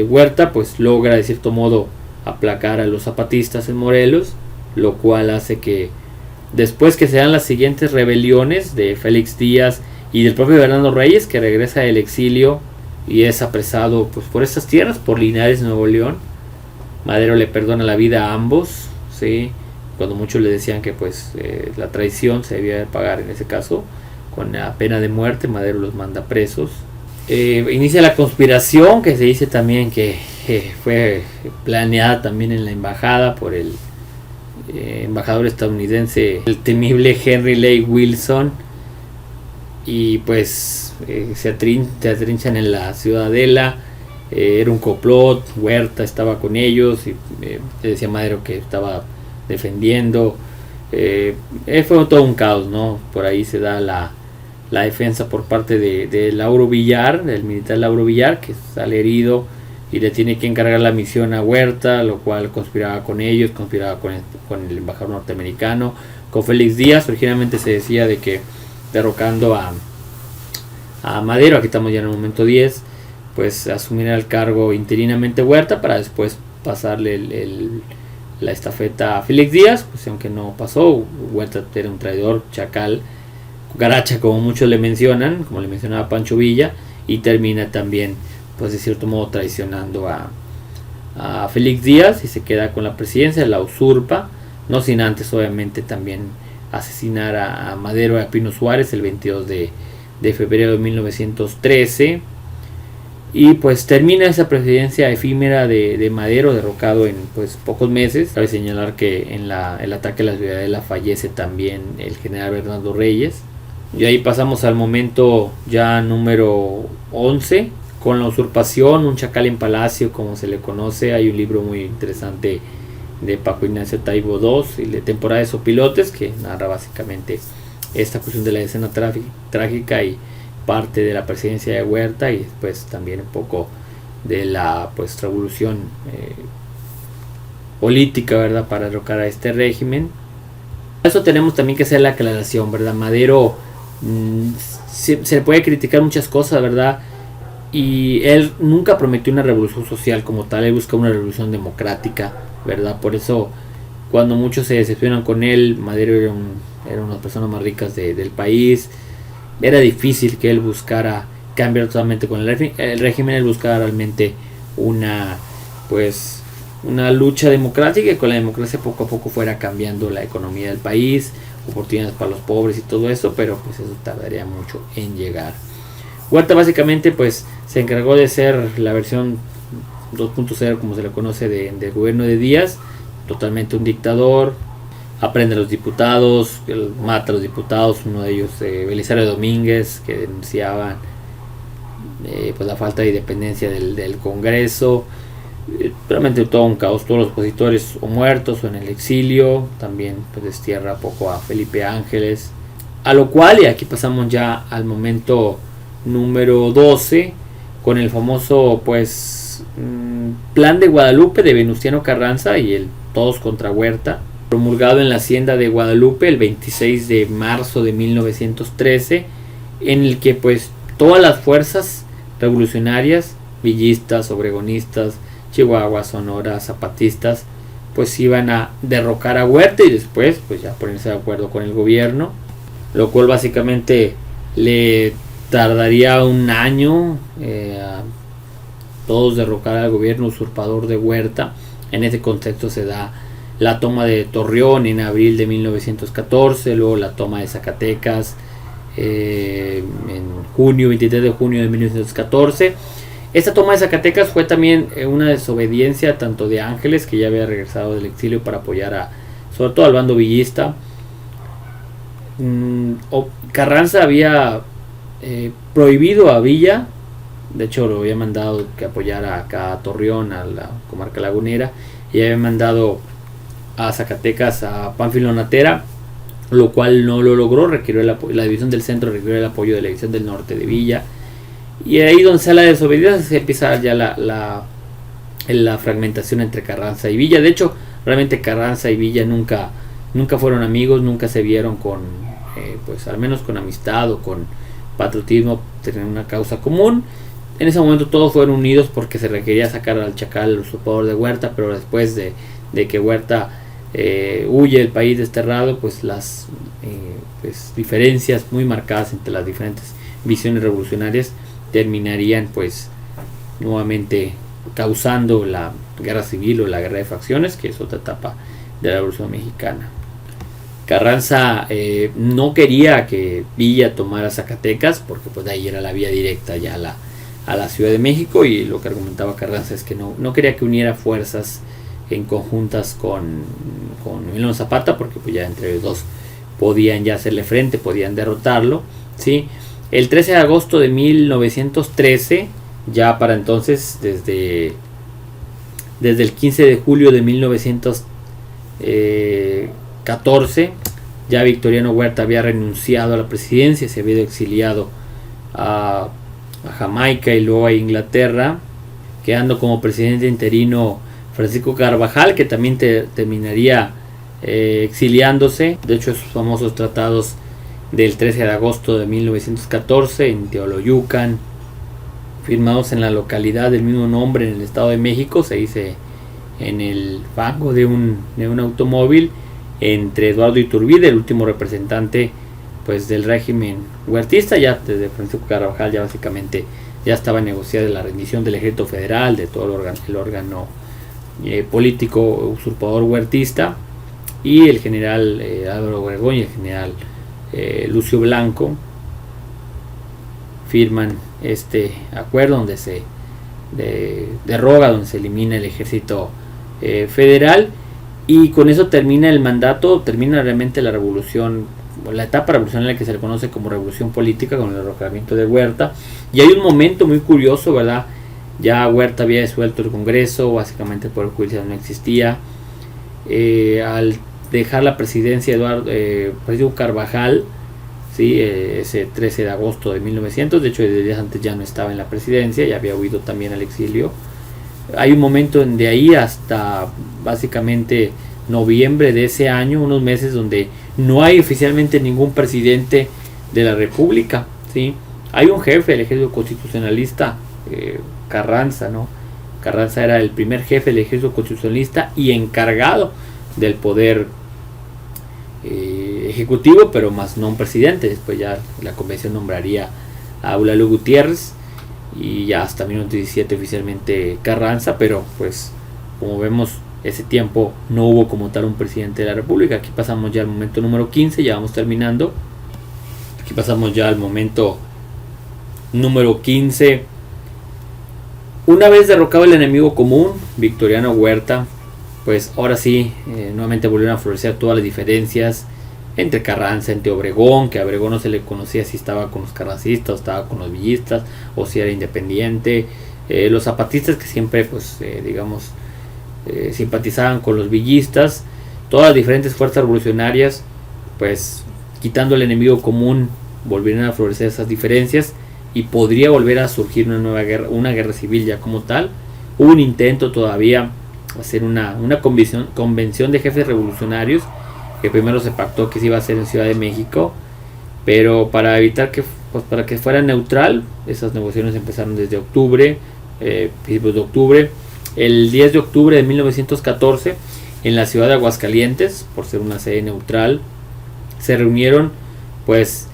Huerta pues logra de cierto modo aplacar a los zapatistas en Morelos, lo cual hace que después que se dan las siguientes rebeliones de Félix Díaz y del propio Bernardo Reyes, que regresa del exilio y es apresado pues por estas tierras, por Linares, Nuevo León, Madero le perdona la vida a ambos, ¿sí? Cuando muchos le decían que pues la traición se debía pagar en ese caso con la pena de muerte, Madero los manda presos. Inicia la conspiración, que se dice también que fue planeada también en la embajada por el embajador estadounidense, el temible Henry Lay Wilson, y pues se atrinchan en la Ciudadela, era un complot, Huerta estaba con ellos y decía Madero que estaba defendiendo. Fue todo un caos, ¿no? Por ahí se da la defensa por parte de Lauro Villar, del militar Lauro Villar, que sale herido y le tiene que encargar la misión a Huerta, lo cual conspiraba con ellos, conspiraba con el embajador norteamericano, con Félix Díaz. Originalmente se decía de que derrocando a Madero, aquí estamos ya en el momento 10, pues asumirá el cargo interinamente Huerta para después pasarle la estafeta a Félix Díaz, pues aunque no pasó. Huerta era un traidor, chacal, cucaracha, como muchos le mencionan, como le mencionaba Pancho Villa, y termina también, pues de cierto modo, traicionando a Félix Díaz y se queda con la presidencia, la usurpa, no sin antes obviamente también asesinar a Madero y a Pino Suárez el 22 de febrero de 1913. Y pues termina esa presidencia efímera de Madero, derrocado en pues pocos meses. Cabe señalar que en el ataque a la Ciudadela fallece también el general Bernardo Reyes. Y ahí pasamos al momento ya número 11, con la usurpación, un chacal en palacio, como se le conoce. Hay un libro muy interesante de Paco Ignacio Taibo II, y de Temporada de Sopilotes, que narra básicamente esta cuestión de la escena trágica y parte de la presidencia de Huerta, y después también un poco de la pues revolución política, ¿verdad?, para derrocar a este régimen. Eso tenemos también que hacer la aclaración, ¿verdad? Madero se le puede criticar muchas cosas, ¿verdad? Y él nunca prometió una revolución social como tal, él busca una revolución democrática, ¿verdad? Por eso cuando muchos se decepcionan con él, Madero era una de las personas más ricas del país. Era difícil que él buscara cambiar totalmente con el régimen. Él buscaba realmente una lucha democrática, y con la democracia poco a poco fuera cambiando la economía del país, oportunidades para los pobres y todo eso, pero pues eso tardaría mucho en llegar. Huerta básicamente pues se encargó de ser la versión 2.0, como se le conoce, del gobierno de Díaz, totalmente un dictador. Aprende a los diputados, mata a los diputados, uno de ellos Belisario Domínguez, que denunciaban pues la falta de independencia del Congreso. Realmente todo un caos, todos los opositores o muertos o en el exilio. También pues destierra poco a Felipe Ángeles, a lo cual, y aquí pasamos ya al momento número 12, con el famoso pues Plan de Guadalupe de Venustiano Carranza y el Todos contra Huerta, promulgado en la Hacienda de Guadalupe el 26 de marzo de 1913, en el que pues todas las fuerzas revolucionarias, villistas, obregonistas, Chihuahua, Sonora, zapatistas, pues iban a derrocar a Huerta y después pues ya ponerse de acuerdo con el gobierno, lo cual básicamente le tardaría un año a todos derrocar al gobierno usurpador de Huerta. En ese contexto se da la toma de Torreón en abril de 1914, luego la toma de Zacatecas en 23 de junio de 1914. Esta toma de Zacatecas fue también una desobediencia tanto de Ángeles, que ya había regresado del exilio para apoyar sobre todo al bando villista. Carranza había prohibido a Villa, de hecho lo había mandado que apoyara acá a Torreón, a la comarca lagunera, y había mandado a Zacatecas a Pánfilo Natera, lo cual no lo logró. Requirió la división del centro requirió el apoyo de la división del norte de Villa, y ahí donde se la desobediencia se empieza ya la fragmentación entre Carranza y Villa. De hecho, realmente Carranza y Villa nunca fueron amigos, nunca se vieron con pues al menos con amistad o con patriotismo, tener una causa común. En ese momento todos fueron unidos porque se requería sacar al chacal, el usurpador de Huerta, pero después de que Huerta huye del país desterrado, pues las pues diferencias muy marcadas entre las diferentes visiones revolucionarias terminarían pues nuevamente causando la guerra civil o la guerra de facciones, que es otra etapa de la Revolución Mexicana. Carranza no quería que Villa tomara Zacatecas porque pues de ahí era la vía directa ya a la Ciudad de México, y lo que argumentaba Carranza es que no quería que uniera fuerzas en conjuntas con Emiliano Zapata, porque pues ya entre los dos podían ya hacerle frente, podían derrotarlo, ¿sí? El 13 de agosto de 1913 Ya para entonces, desde el 15 de julio de 1914, ya Victoriano Huerta había renunciado a la presidencia, se había ido exiliado a Jamaica y luego a Inglaterra, quedando como presidente interino Francisco Carvajal, que también terminaría exiliándose. De hecho, esos famosos tratados del 13 de agosto de 1914 en Teoloyucan, firmados en la localidad del mismo nombre en el Estado de México, se dice en el fango de un automóvil, entre Eduardo Iturbide, el último representante pues del régimen huertista. Ya desde Francisco Carvajal ya básicamente ya estaba negociada la rendición del ejército federal, de todo el órgano político usurpador huertista, y el general Álvaro Obregón y el general Lucio Blanco firman este acuerdo donde se derroga, donde se elimina el ejército federal, y con eso termina el mandato, termina realmente la revolución, la etapa revolucionaria que se le conoce como revolución política, con el derrocamiento de Huerta. Y hay un momento muy curioso, ¿verdad? Ya Huerta había disuelto el Congreso, básicamente el Poder Judicial no existía. Al dejar la presidencia Francisco Carvajal, ¿sí? Ese 13 de agosto de 1900, de hecho desde días antes ya no estaba en la presidencia, ya había huido también al exilio. Hay un momento de ahí hasta básicamente noviembre de ese año, unos meses donde no hay oficialmente ningún presidente de la República, ¿sí? Hay un jefe del ejército constitucionalista, Carranza, ¿no? Carranza era el primer jefe del ejército constitucionalista y encargado del poder ejecutivo, pero más no un presidente. Después ya la convención nombraría a Eulalio Gutiérrez, y ya hasta 1917 oficialmente Carranza, pero pues como vemos ese tiempo no hubo como tal un presidente de la República. Aquí pasamos ya al momento número 15, ya vamos terminando. Aquí pasamos ya al momento número 15. Una vez derrocado el enemigo común, Victoriano Huerta, pues ahora sí, nuevamente volvieron a florecer todas las diferencias entre Carranza, entre Obregón, que a Obregón no se le conocía si estaba con los carrancistas o estaba con los villistas, o si era independiente. Los zapatistas, que siempre pues simpatizaban con los villistas. Todas las diferentes fuerzas revolucionarias, pues quitando el enemigo común, volvieron a florecer esas diferencias, y podría volver a surgir una nueva guerra, una guerra civil ya como tal. Hubo un intento todavía hacer una convención de jefes revolucionarios, que primero se pactó que se iba a hacer en Ciudad de México, pero para evitar para que fuera neutral, esas negociaciones empezaron desde octubre, principios de octubre. El 10 de octubre de 1914, en la ciudad de Aguascalientes, por ser una sede neutral, se reunieron pues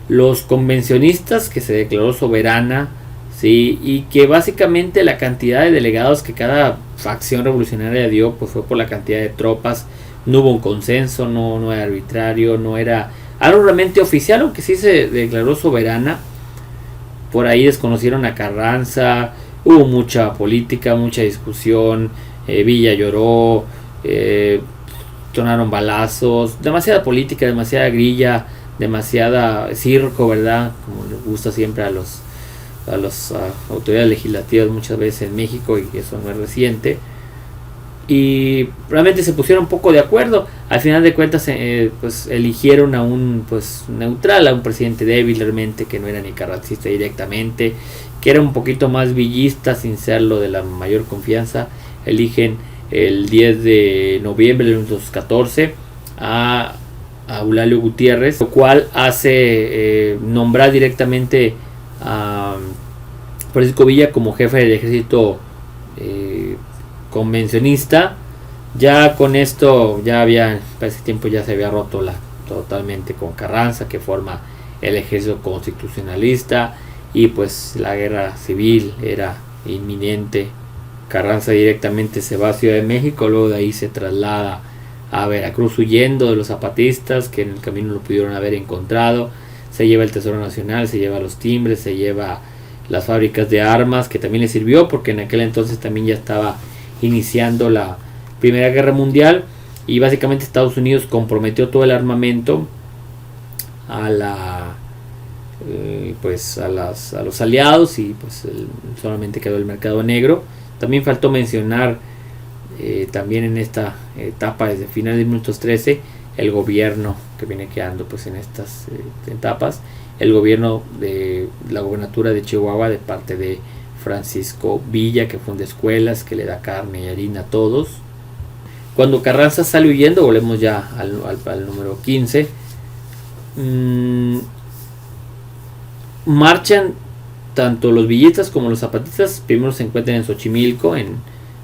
los convencionistas, que se declaró soberana, ¿sí? Y que básicamente la cantidad de delegados que cada facción revolucionaria dio pues fue por la cantidad de tropas. No hubo un consenso, no era arbitrario, no era algo realmente oficial, aunque sí se declaró soberana. Por ahí desconocieron a Carranza, hubo mucha política, mucha discusión, Villa lloró, tronaron balazos, demasiada política, demasiada grilla, demasiada circo, ¿verdad? Como les gusta siempre a las autoridades legislativas muchas veces en México, y eso no es reciente. Y realmente se pusieron un poco de acuerdo. Al final de cuentas pues eligieron a un pues neutral, a un presidente débil realmente, que no era ni carrancista directamente, que era un poquito más villista sin serlo de la mayor confianza. Eligen el 10 de noviembre de 1914 a Eulalio Gutiérrez, lo cual hace nombrar directamente a Francisco Villa como jefe del ejército convencionista. Ya con esto para ese tiempo ya se había roto totalmente con Carranza, que forma el ejército constitucionalista, y pues la guerra civil era inminente. Carranza directamente se va a Ciudad de México, luego de ahí se traslada a Veracruz huyendo de los zapatistas, que en el camino lo pudieron haber encontrado. Se lleva el Tesoro Nacional, se lleva los timbres, se lleva las fábricas de armas, que también le sirvió porque en aquel entonces también ya estaba iniciando la Primera Guerra Mundial, y básicamente Estados Unidos comprometió todo el armamento a pues a los aliados, y pues solamente quedó el mercado negro. También faltó mencionar también en esta etapa, desde finales de 1913, el gobierno que viene quedando pues en estas etapas, el gobierno de la gobernatura de Chihuahua de parte de Francisco Villa, que funda escuelas, que le da carne y harina a todos. Cuando Carranza sale huyendo, volvemos ya al número 15, marchan tanto los villistas como los zapatistas. Primero se encuentran en Xochimilco en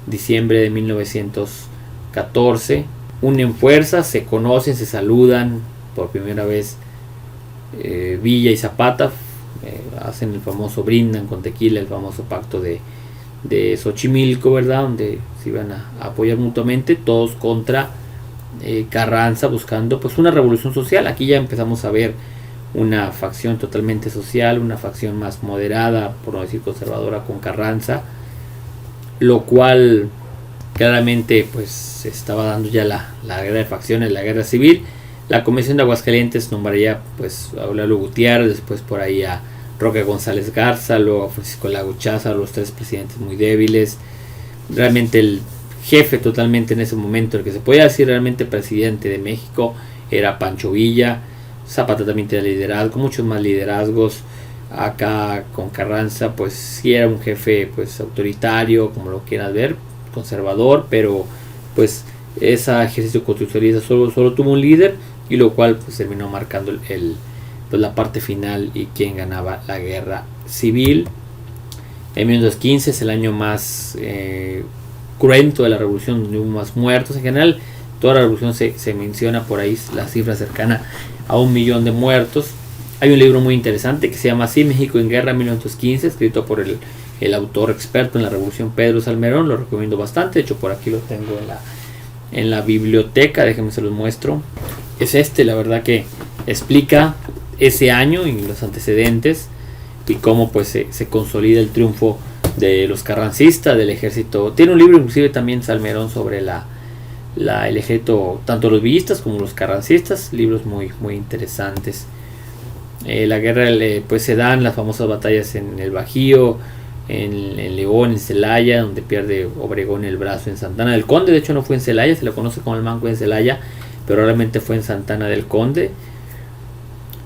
diciembre de 1914, unen fuerzas, se conocen, se saludan por primera vez. Villa y Zapata hacen el famoso, brindan con tequila, el famoso pacto de Xochimilco, ¿verdad? Donde se iban a apoyar mutuamente, todos contra Carranza, buscando pues una revolución social. Aquí ya empezamos a ver una facción totalmente social, una facción más moderada, por no decir conservadora, con Carranza, lo cual claramente pues se estaba dando ya la guerra de facciones, la guerra civil. La Convención de Aguascalientes nombraría pues a Eulabio Gutiérrez, después por ahí a Roque González Garza, luego a Francisco Lago Chaza, los tres presidentes muy débiles. Realmente el jefe totalmente en ese momento, el que se podía decir realmente presidente de México, era Pancho Villa. Zapata también tenía liderazgo, muchos más liderazgos. Acá con Carranza pues sí era un jefe pues autoritario, como lo quieras ver, conservador, pero pues ese ejercicio constitucionalista solo tuvo un líder, y lo cual pues terminó marcando pues la parte final y quien ganaba la guerra civil. En 1915 es el año más cruento de la revolución, donde hubo más muertos. En general toda la revolución se menciona por ahí la cifra cercana a 1 millón de muertos. Hay un libro muy interesante que se llama así, México en Guerra 1915, escrito por el autor experto en la revolución, Pedro Salmerón. Lo recomiendo bastante, de hecho por aquí lo tengo en la biblioteca, déjenme se los muestro. Es la verdad que explica ese año y los antecedentes, y cómo pues se consolida el triunfo de los carrancistas, del ejército. Tiene un libro inclusive también Salmerón sobre el ejército, tanto los villistas como los carrancistas, libros muy, muy interesantes. La guerra pues se dan las famosas batallas en el Bajío, en León, en Celaya, donde pierde Obregón el brazo en Santana del Conde. De hecho no fue en Celaya, se le conoce como el Manco en Celaya, pero realmente fue en Santana del Conde.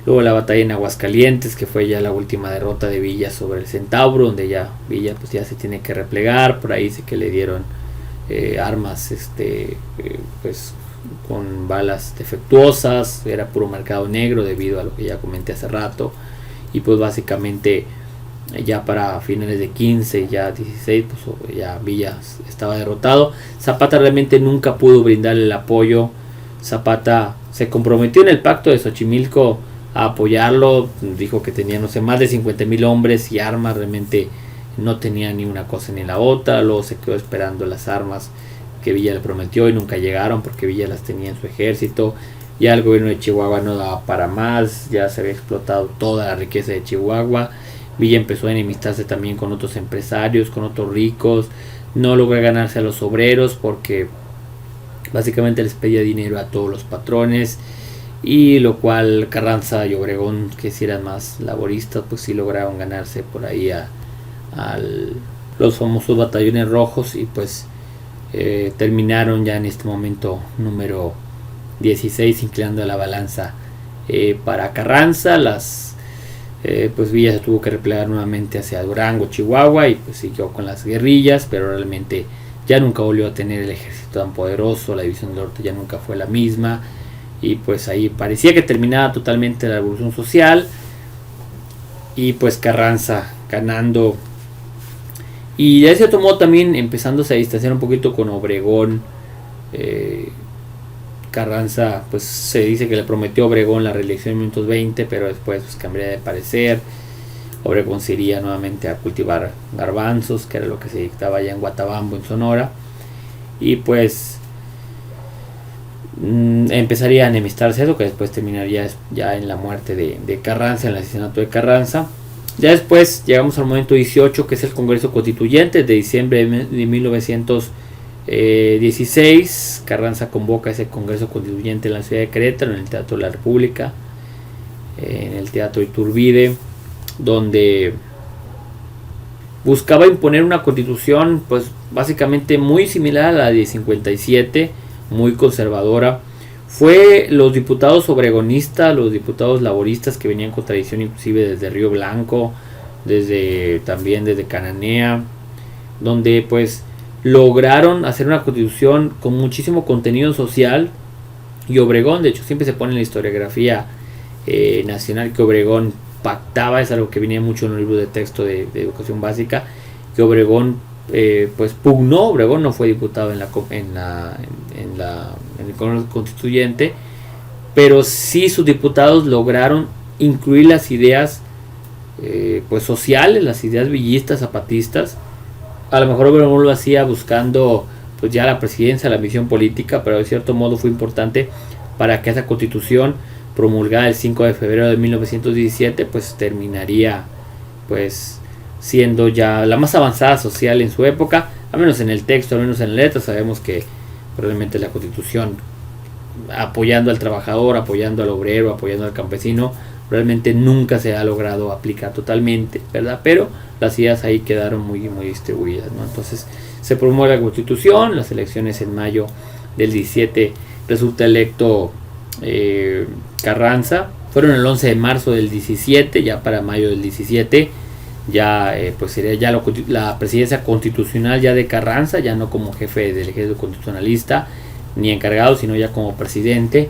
Luego la batalla en Aguascalientes, que fue ya la última derrota de Villa sobre el Centauro, donde ya Villa pues ya se tiene que replegar. Por ahí dice que le dieron armas pues con balas defectuosas, era puro mercado negro debido a lo que ya comenté hace rato, y pues básicamente ya para finales de 15, ya 16, pues ya Villa estaba derrotado. Zapata realmente nunca pudo brindarle el apoyo. Zapata se comprometió en el pacto de Xochimilco a apoyarlo, dijo que tenía no sé más de 50,000 hombres y armas, realmente no tenía ni una cosa ni la otra. Luego se quedó esperando las armas que Villa le prometió y nunca llegaron, porque Villa las tenía en su ejército. Ya el gobierno de Chihuahua no daba para más, ya se había explotado toda la riqueza de Chihuahua. Villa empezó a enemistarse también con otros empresarios, con otros ricos. No logró ganarse a los obreros porque básicamente les pedía dinero a todos los patrones, y lo cual Carranza y Obregón, que si eran más laboristas, pues sí lograron ganarse por ahí a los famosos batallones rojos, y pues terminaron ya en este momento número 16 inclinando la balanza para Carranza. Pues Villa se tuvo que replegar nuevamente hacia Durango, Chihuahua, y pues siguió con las guerrillas, pero realmente ya nunca volvió a tener el ejército tan poderoso. La división del norte ya nunca fue la misma, y pues ahí parecía que terminaba totalmente la revolución social, y pues Carranza ganando, y de cierto modo también empezándose a distanciar un poquito con Obregón. Carranza pues se dice que le prometió a Obregón la reelección en 1920, pero después pues cambiaría de parecer. Obregón se iría nuevamente a cultivar garbanzos, que era lo que se dictaba allá en Guatabampo, en Sonora, y pues empezaría a enemistarse eso, que después terminaría ya en la muerte de Carranza, en el asesinato de Carranza. Ya después llegamos al momento 18, que es el Congreso Constituyente de diciembre de 1916. Carranza convoca ese Congreso Constituyente en la ciudad de Querétaro, en el Teatro de la República. en el Teatro Iturbide, donde buscaba imponer una constitución pues básicamente muy similar a la de 57, muy conservadora. Fue los diputados obregonistas, los diputados laboristas que venían con tradición inclusive desde Río Blanco, también desde Cananea, donde pues lograron hacer una constitución con muchísimo contenido social. Y Obregón, de hecho, siempre se pone en la historiografía nacional que Obregón pactaba, es algo que venía mucho en el libro de texto de educación básica, que Obregón pues pugnó. Obregón no fue diputado en el Congreso Constituyente, pero sí sus diputados lograron incluir las ideas pues sociales, las ideas villistas, zapatistas. A lo mejor Obregón lo hacía buscando pues ya la presidencia, la misión política, pero de cierto modo fue importante para que esa constitución promulgada el 5 de febrero de 1917 pues terminaría pues siendo ya la más avanzada social en su época, al menos en el texto, al menos en la letra. Sabemos que probablemente la constitución, apoyando al trabajador, apoyando al obrero, apoyando al campesino, realmente nunca se ha logrado aplicar totalmente, ¿verdad? Pero las ideas ahí quedaron muy distribuidas, ¿no? Entonces se promueve la constitución, las elecciones en mayo del 17 resulta electo Carranza. Fueron el 11 de marzo del 17, ya para mayo del 17 ya pues sería ya la presidencia constitucional ya de Carranza, ya no como jefe del ejército constitucionalista ni encargado, sino ya como presidente.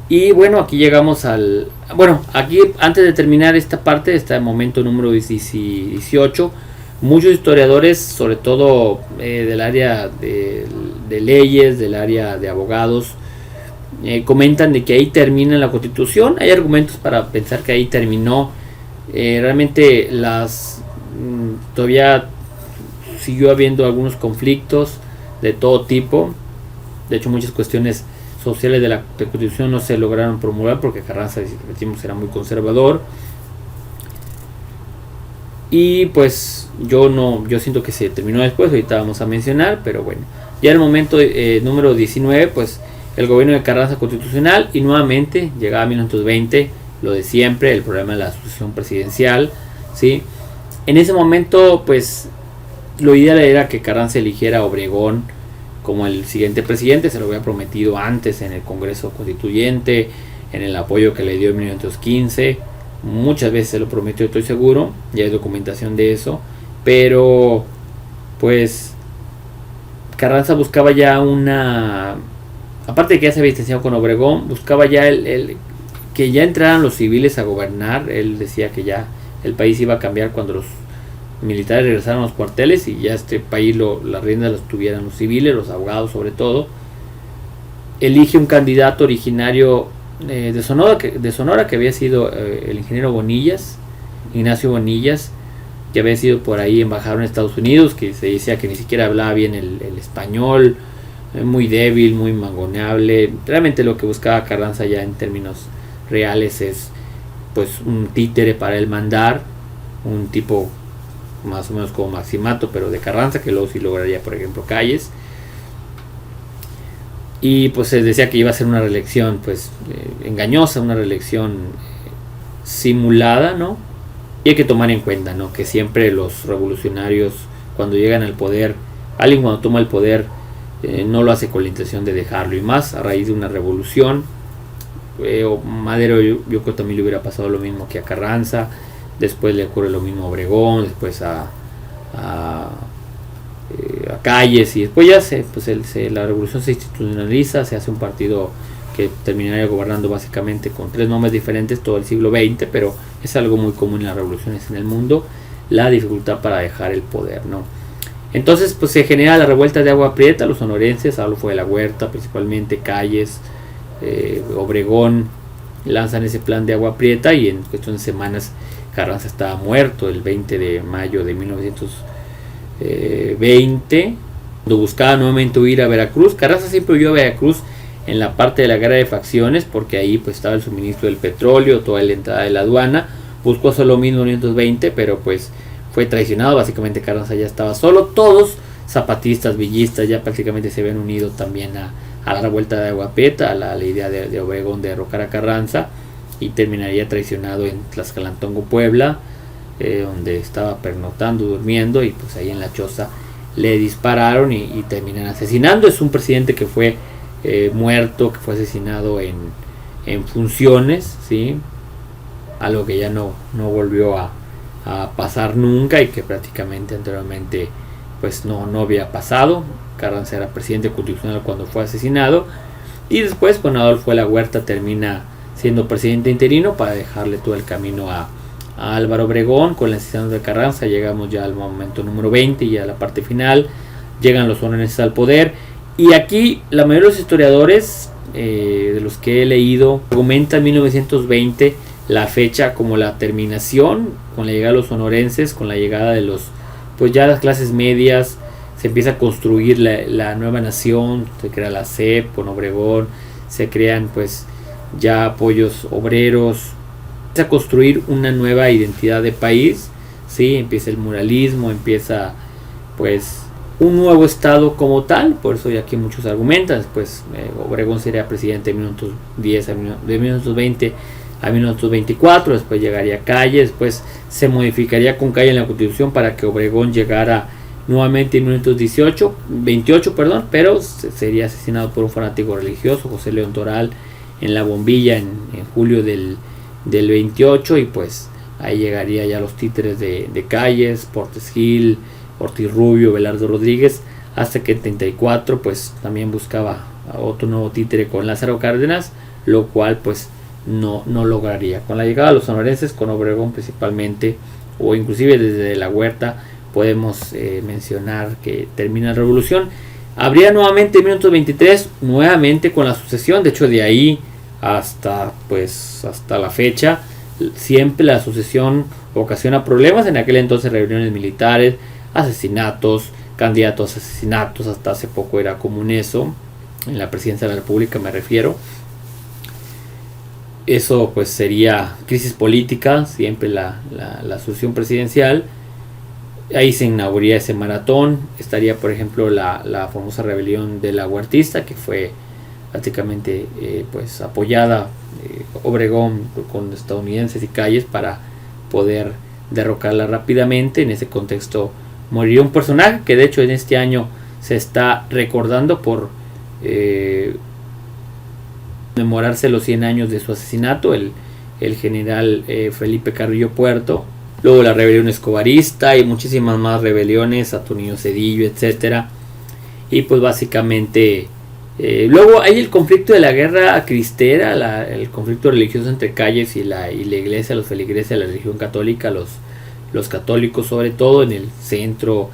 Y bueno, aquí llegamos aquí antes de terminar esta parte, está el momento número 18. Muchos historiadores, sobre todo del área de leyes, del área de abogados, comentan de que ahí termina la constitución. Hay argumentos para pensar que ahí terminó. Realmente todavía siguió habiendo algunos conflictos de todo tipo. De hecho, muchas cuestiones sociales de la constitución no se lograron promulgar porque Carranza, decimos, era muy conservador. Y pues yo siento que se terminó después, ahorita vamos a mencionar, pero bueno, ya en el momento número 19, pues el gobierno de Carranza constitucional, y nuevamente llegaba a 1920, lo de siempre, el problema de la sucesión presidencial, ¿sí? En ese momento, pues lo ideal era que Carranza eligiera a Obregón como el siguiente presidente. Se lo había prometido antes en el Congreso Constituyente, en el apoyo que le dio en 1915. Muchas veces se lo prometió, estoy seguro, ya hay documentación de eso, pero pues Carranza buscaba ya aparte de que ya se había distanciado con Obregón, buscaba ya que ya entraran los civiles a gobernar. Él decía que ya el país iba a cambiar cuando los militares regresaron a los cuarteles y ya este país las riendas las tuvieran los civiles, los abogados sobre todo. Elige un candidato originario de Sonora, que había sido el ingeniero Bonillas, Ignacio Bonillas, que había sido por ahí embajador en Estados Unidos, que se decía que ni siquiera hablaba bien el español, muy débil, muy mangoneable. Realmente lo que buscaba Carranza ya en términos reales es pues un títere para él mandar, un tipo más o menos como Maximato, pero de Carranza, que luego sí lograría, por ejemplo, Calles. Y pues se decía que iba a ser una reelección pues engañosa, una reelección simulada, ¿no? Y hay que tomar en cuenta, ¿no?, que siempre los revolucionarios, cuando llegan al poder, alguien cuando toma el poder no lo hace con la intención de dejarlo, y más a raíz de una revolución. Madero yo creo que también le hubiera pasado lo mismo que a Carranza. Después le ocurre lo mismo a Obregón, después a Calles, y después ya la revolución se institucionaliza, se hace un partido que terminaría gobernando básicamente con 3 nombres diferentes todo el siglo XX, pero es algo muy común en las revoluciones en el mundo, la dificultad para dejar el poder, ¿no? Entonces pues se genera la revuelta de Agua Prieta. Los sonorenses, hablo fue de la Huerta principalmente, Calles, Obregón, lanzan ese plan de Agua Prieta, y en cuestión de semanas Carranza estaba muerto el 20 de mayo de 1920, cuando buscaba nuevamente huir a Veracruz. Carranza siempre huyó a Veracruz en la parte de la guerra de facciones, porque ahí pues estaba el suministro del petróleo, toda la entrada de la aduana. Buscó hacer lo mismo en 1920, pero pues fue traicionado. Básicamente Carranza ya estaba solo. Todos zapatistas, villistas, ya prácticamente se habían unido también a la revuelta de Agua Prieta, a la idea de Obregón de derrocar a Carranza. y terminaría traicionado en Tlaxcalantongo, Puebla, donde estaba pernoctando, durmiendo, y pues ahí en la choza le dispararon y terminan asesinando. Es un presidente que fue muerto, que fue asesinado en funciones, ¿sí? Algo que ya no volvió a pasar nunca, y que prácticamente anteriormente pues no había pasado. Carranza era presidente constitucional cuando fue asesinado, y después con Adolfo de la Huerta termina siendo presidente interino para dejarle todo el camino a Álvaro Obregón. Con el asesinato de Carranza llegamos ya al momento número 20 y a la parte final. Llegan los sonorenses al poder, y aquí la mayoría de los historiadores de los que he leído argumentan 1920 la fecha como la terminación, con la llegada de los sonorenses, con la llegada de los, pues ya las clases medias. Se empieza a construir la nueva nación, se crea la SEP con Obregón, se crean pues ya apoyos obreros, empieza a construir una nueva identidad de país, ¿sí? Empieza el muralismo, empieza pues un nuevo estado como tal. Por eso ya aquí muchos argumentan, pues Obregón sería presidente de 1910 de 1920 a 1924, después llegaría Calle, después se modificaría con Calle en la Constitución para que Obregón llegara nuevamente en 1928, pero sería asesinado por un fanático religioso, José León Toral, en La Bombilla en julio del 28, y pues ahí llegaría ya los títeres de Calles, Portes Gil, Ortiz Rubio, Belardo Rodríguez, hasta que en 34 pues también buscaba otro nuevo títere con Lázaro Cárdenas, lo cual pues no lograría. Con la llegada de los sonorenses, con Obregón principalmente, o inclusive desde la Huerta, podemos mencionar que termina la revolución. Habría nuevamente en 1923, nuevamente con la sucesión. De hecho, de ahí hasta la fecha, siempre la sucesión ocasiona problemas. En aquel entonces, rebeliones militares, asesinatos, candidatos a asesinatos, hasta hace poco era común eso, en la presidencia de la República me refiero. Eso pues sería crisis política, siempre la sucesión presidencial. Ahí se inauguraría ese maratón. Estaría, por ejemplo, la famosa rebelión de la Huertista, que fue prácticamente pues apoyada Obregón con estadounidenses y Calles para poder derrocarla rápidamente. En ese contexto moriría un personaje que de hecho en este año se está recordando por conmemorarse los 100 años de su asesinato, el general Felipe Carrillo Puerto. Luego la rebelión escobarista y muchísimas más rebeliones, Saturnino Cedillo, etcétera. Y pues básicamente luego hay el conflicto de la guerra cristera, el conflicto religioso entre Calles y la iglesia, los feligreses de la religión católica, los católicos sobre todo en el centro,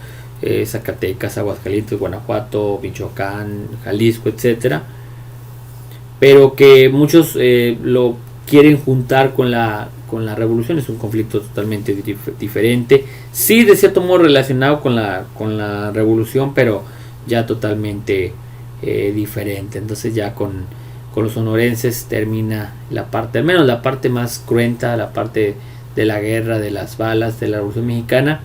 Zacatecas, Aguascalientes, Guanajuato, Michoacán, Jalisco, etcétera. Pero que muchos lo quieren juntar con la revolución. Es un conflicto totalmente diferente, sí, de cierto modo relacionado con la revolución, pero ya totalmente diferente. Entonces ya con los sonorenses termina la parte, al menos la parte más cruenta, la parte de la guerra, de las balas, de la Revolución Mexicana.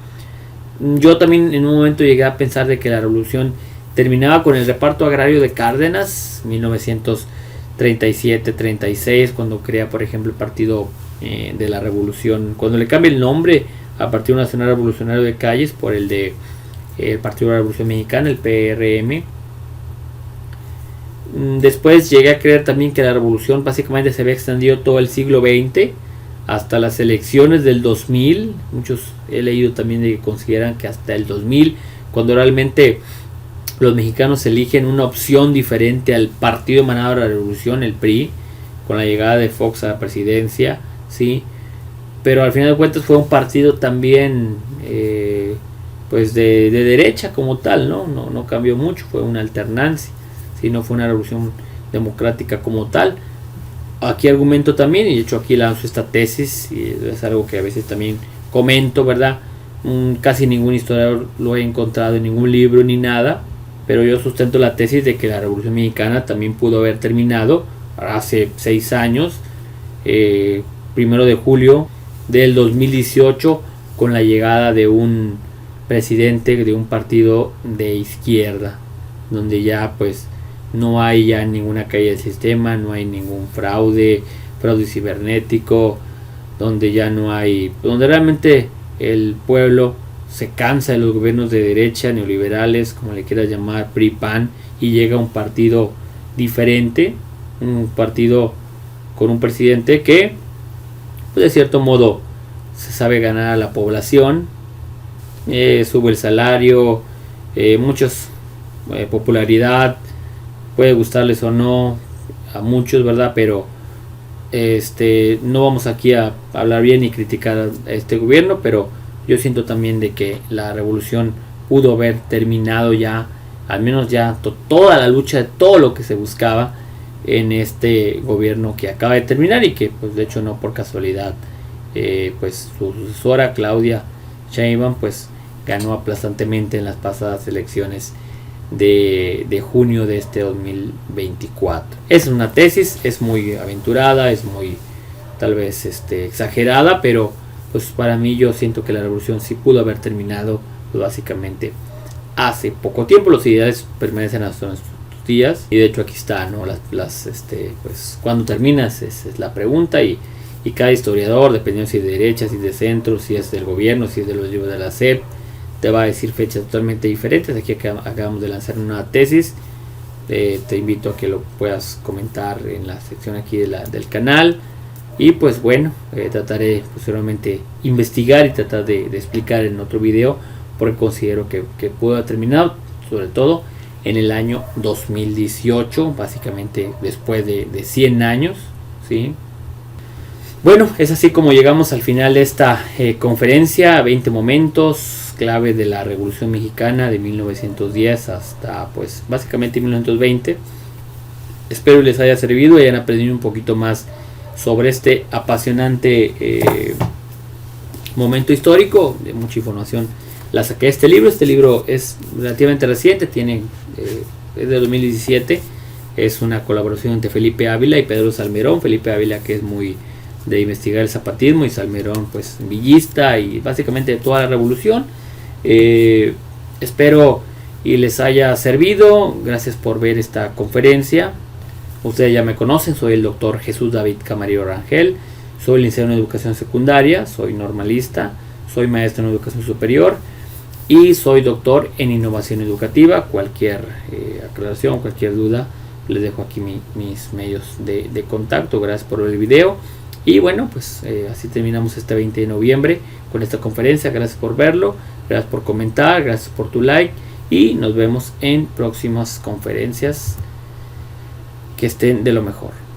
Yo también en un momento llegué a pensar de que la revolución terminaba con el reparto agrario de Cárdenas, 1937-36, cuando crea, por ejemplo, el Partido de la Revolución, cuando le cambia el nombre a Partido Nacional Revolucionario de Calles por el de el Partido de la Revolución Mexicana, el PRM. Después llegué a creer también que la revolución básicamente se había extendido todo el siglo XX hasta las elecciones del 2000. Muchos he leído también de que consideran que hasta el 2000, cuando realmente los mexicanos eligen una opción diferente al partido emanado de la revolución, el PRI, con la llegada de Fox a la presidencia, ¿sí? Pero al final de cuentas fue un partido también pues de derecha como tal, no cambió mucho, fue una alternancia, ¿sí? No fue una revolución democrática como tal. Aquí argumento también, y de hecho aquí lanzo esta tesis, y es algo que a veces también comento, ¿verdad? Casi ningún historiador lo he encontrado en ningún libro ni nada, pero yo sustento la tesis de que la Revolución Mexicana también pudo haber terminado hace 6 años, 1 de julio del 2018, con la llegada de un presidente de un partido de izquierda, donde ya pues no hay ya ninguna caída del sistema, no hay ningún fraude, fraude cibernético, donde ya no hay, donde realmente el pueblo se cansa de los gobiernos de derecha, neoliberales, como le quieras llamar, PRI, PAN, y llega un partido diferente, un partido con un presidente que, pues, de cierto modo se sabe ganar a la población, sube el salario, muchos popularidad, puede gustarles o no a muchos, ¿verdad? Pero no vamos aquí a hablar bien y criticar a este gobierno, pero yo siento también de que la revolución pudo haber terminado ya, al menos ya toda la lucha de todo lo que se buscaba en este gobierno que acaba de terminar, y que pues de hecho no por casualidad pues su sucesora Claudia Sheinbaum pues ganó aplastantemente en las pasadas elecciones de junio de este 2024. Es una tesis, es muy aventurada, es muy tal vez exagerada, pero pues para mí yo siento que la revolución sí pudo haber terminado pues, básicamente hace poco tiempo. Los ideales permanecen hasta nuestros días, y de hecho aquí está, ¿no? Pues cuando terminas es la pregunta, y cada historiador, dependiendo si es de derecha, si es de centro, si es del gobierno, si es de los libros de la SEP, te va a decir fechas totalmente diferentes. Aquí acabamos de lanzar una tesis, te invito a que lo puedas comentar en la sección aquí del canal, y pues bueno, trataré posteriormente investigar y tratar de explicar en otro video, porque considero que pudo haber terminado sobre todo en el año 2018, básicamente después de 100 años, ¿sí? Bueno, es así como llegamos al final de esta conferencia, 20 momentos clave de la Revolución Mexicana de 1910 hasta pues básicamente 1920. Espero les haya servido y hayan aprendido un poquito más sobre este apasionante momento histórico. De mucha información la saqué de este libro. Este libro es relativamente reciente, es de 2017. Es una colaboración entre Felipe Ávila y Pedro Salmerón. Felipe Ávila, que es muy de investigar el zapatismo, y Salmerón pues villista y básicamente de toda la revolución. Espero y les haya servido. Gracias por ver esta conferencia. Ustedes ya me conocen, soy el doctor Jesús David Camarillo Rangel, soy licenciado en educación secundaria, soy normalista, soy maestro en educación superior y soy doctor en innovación educativa. Cualquier aclaración, cualquier duda, les dejo aquí mis medios de contacto. Gracias por ver el video. Y bueno, pues así terminamos este 20 de noviembre con esta conferencia. Gracias por verlo, gracias por comentar, gracias por tu like, y nos vemos en próximas conferencias. Que estén de lo mejor.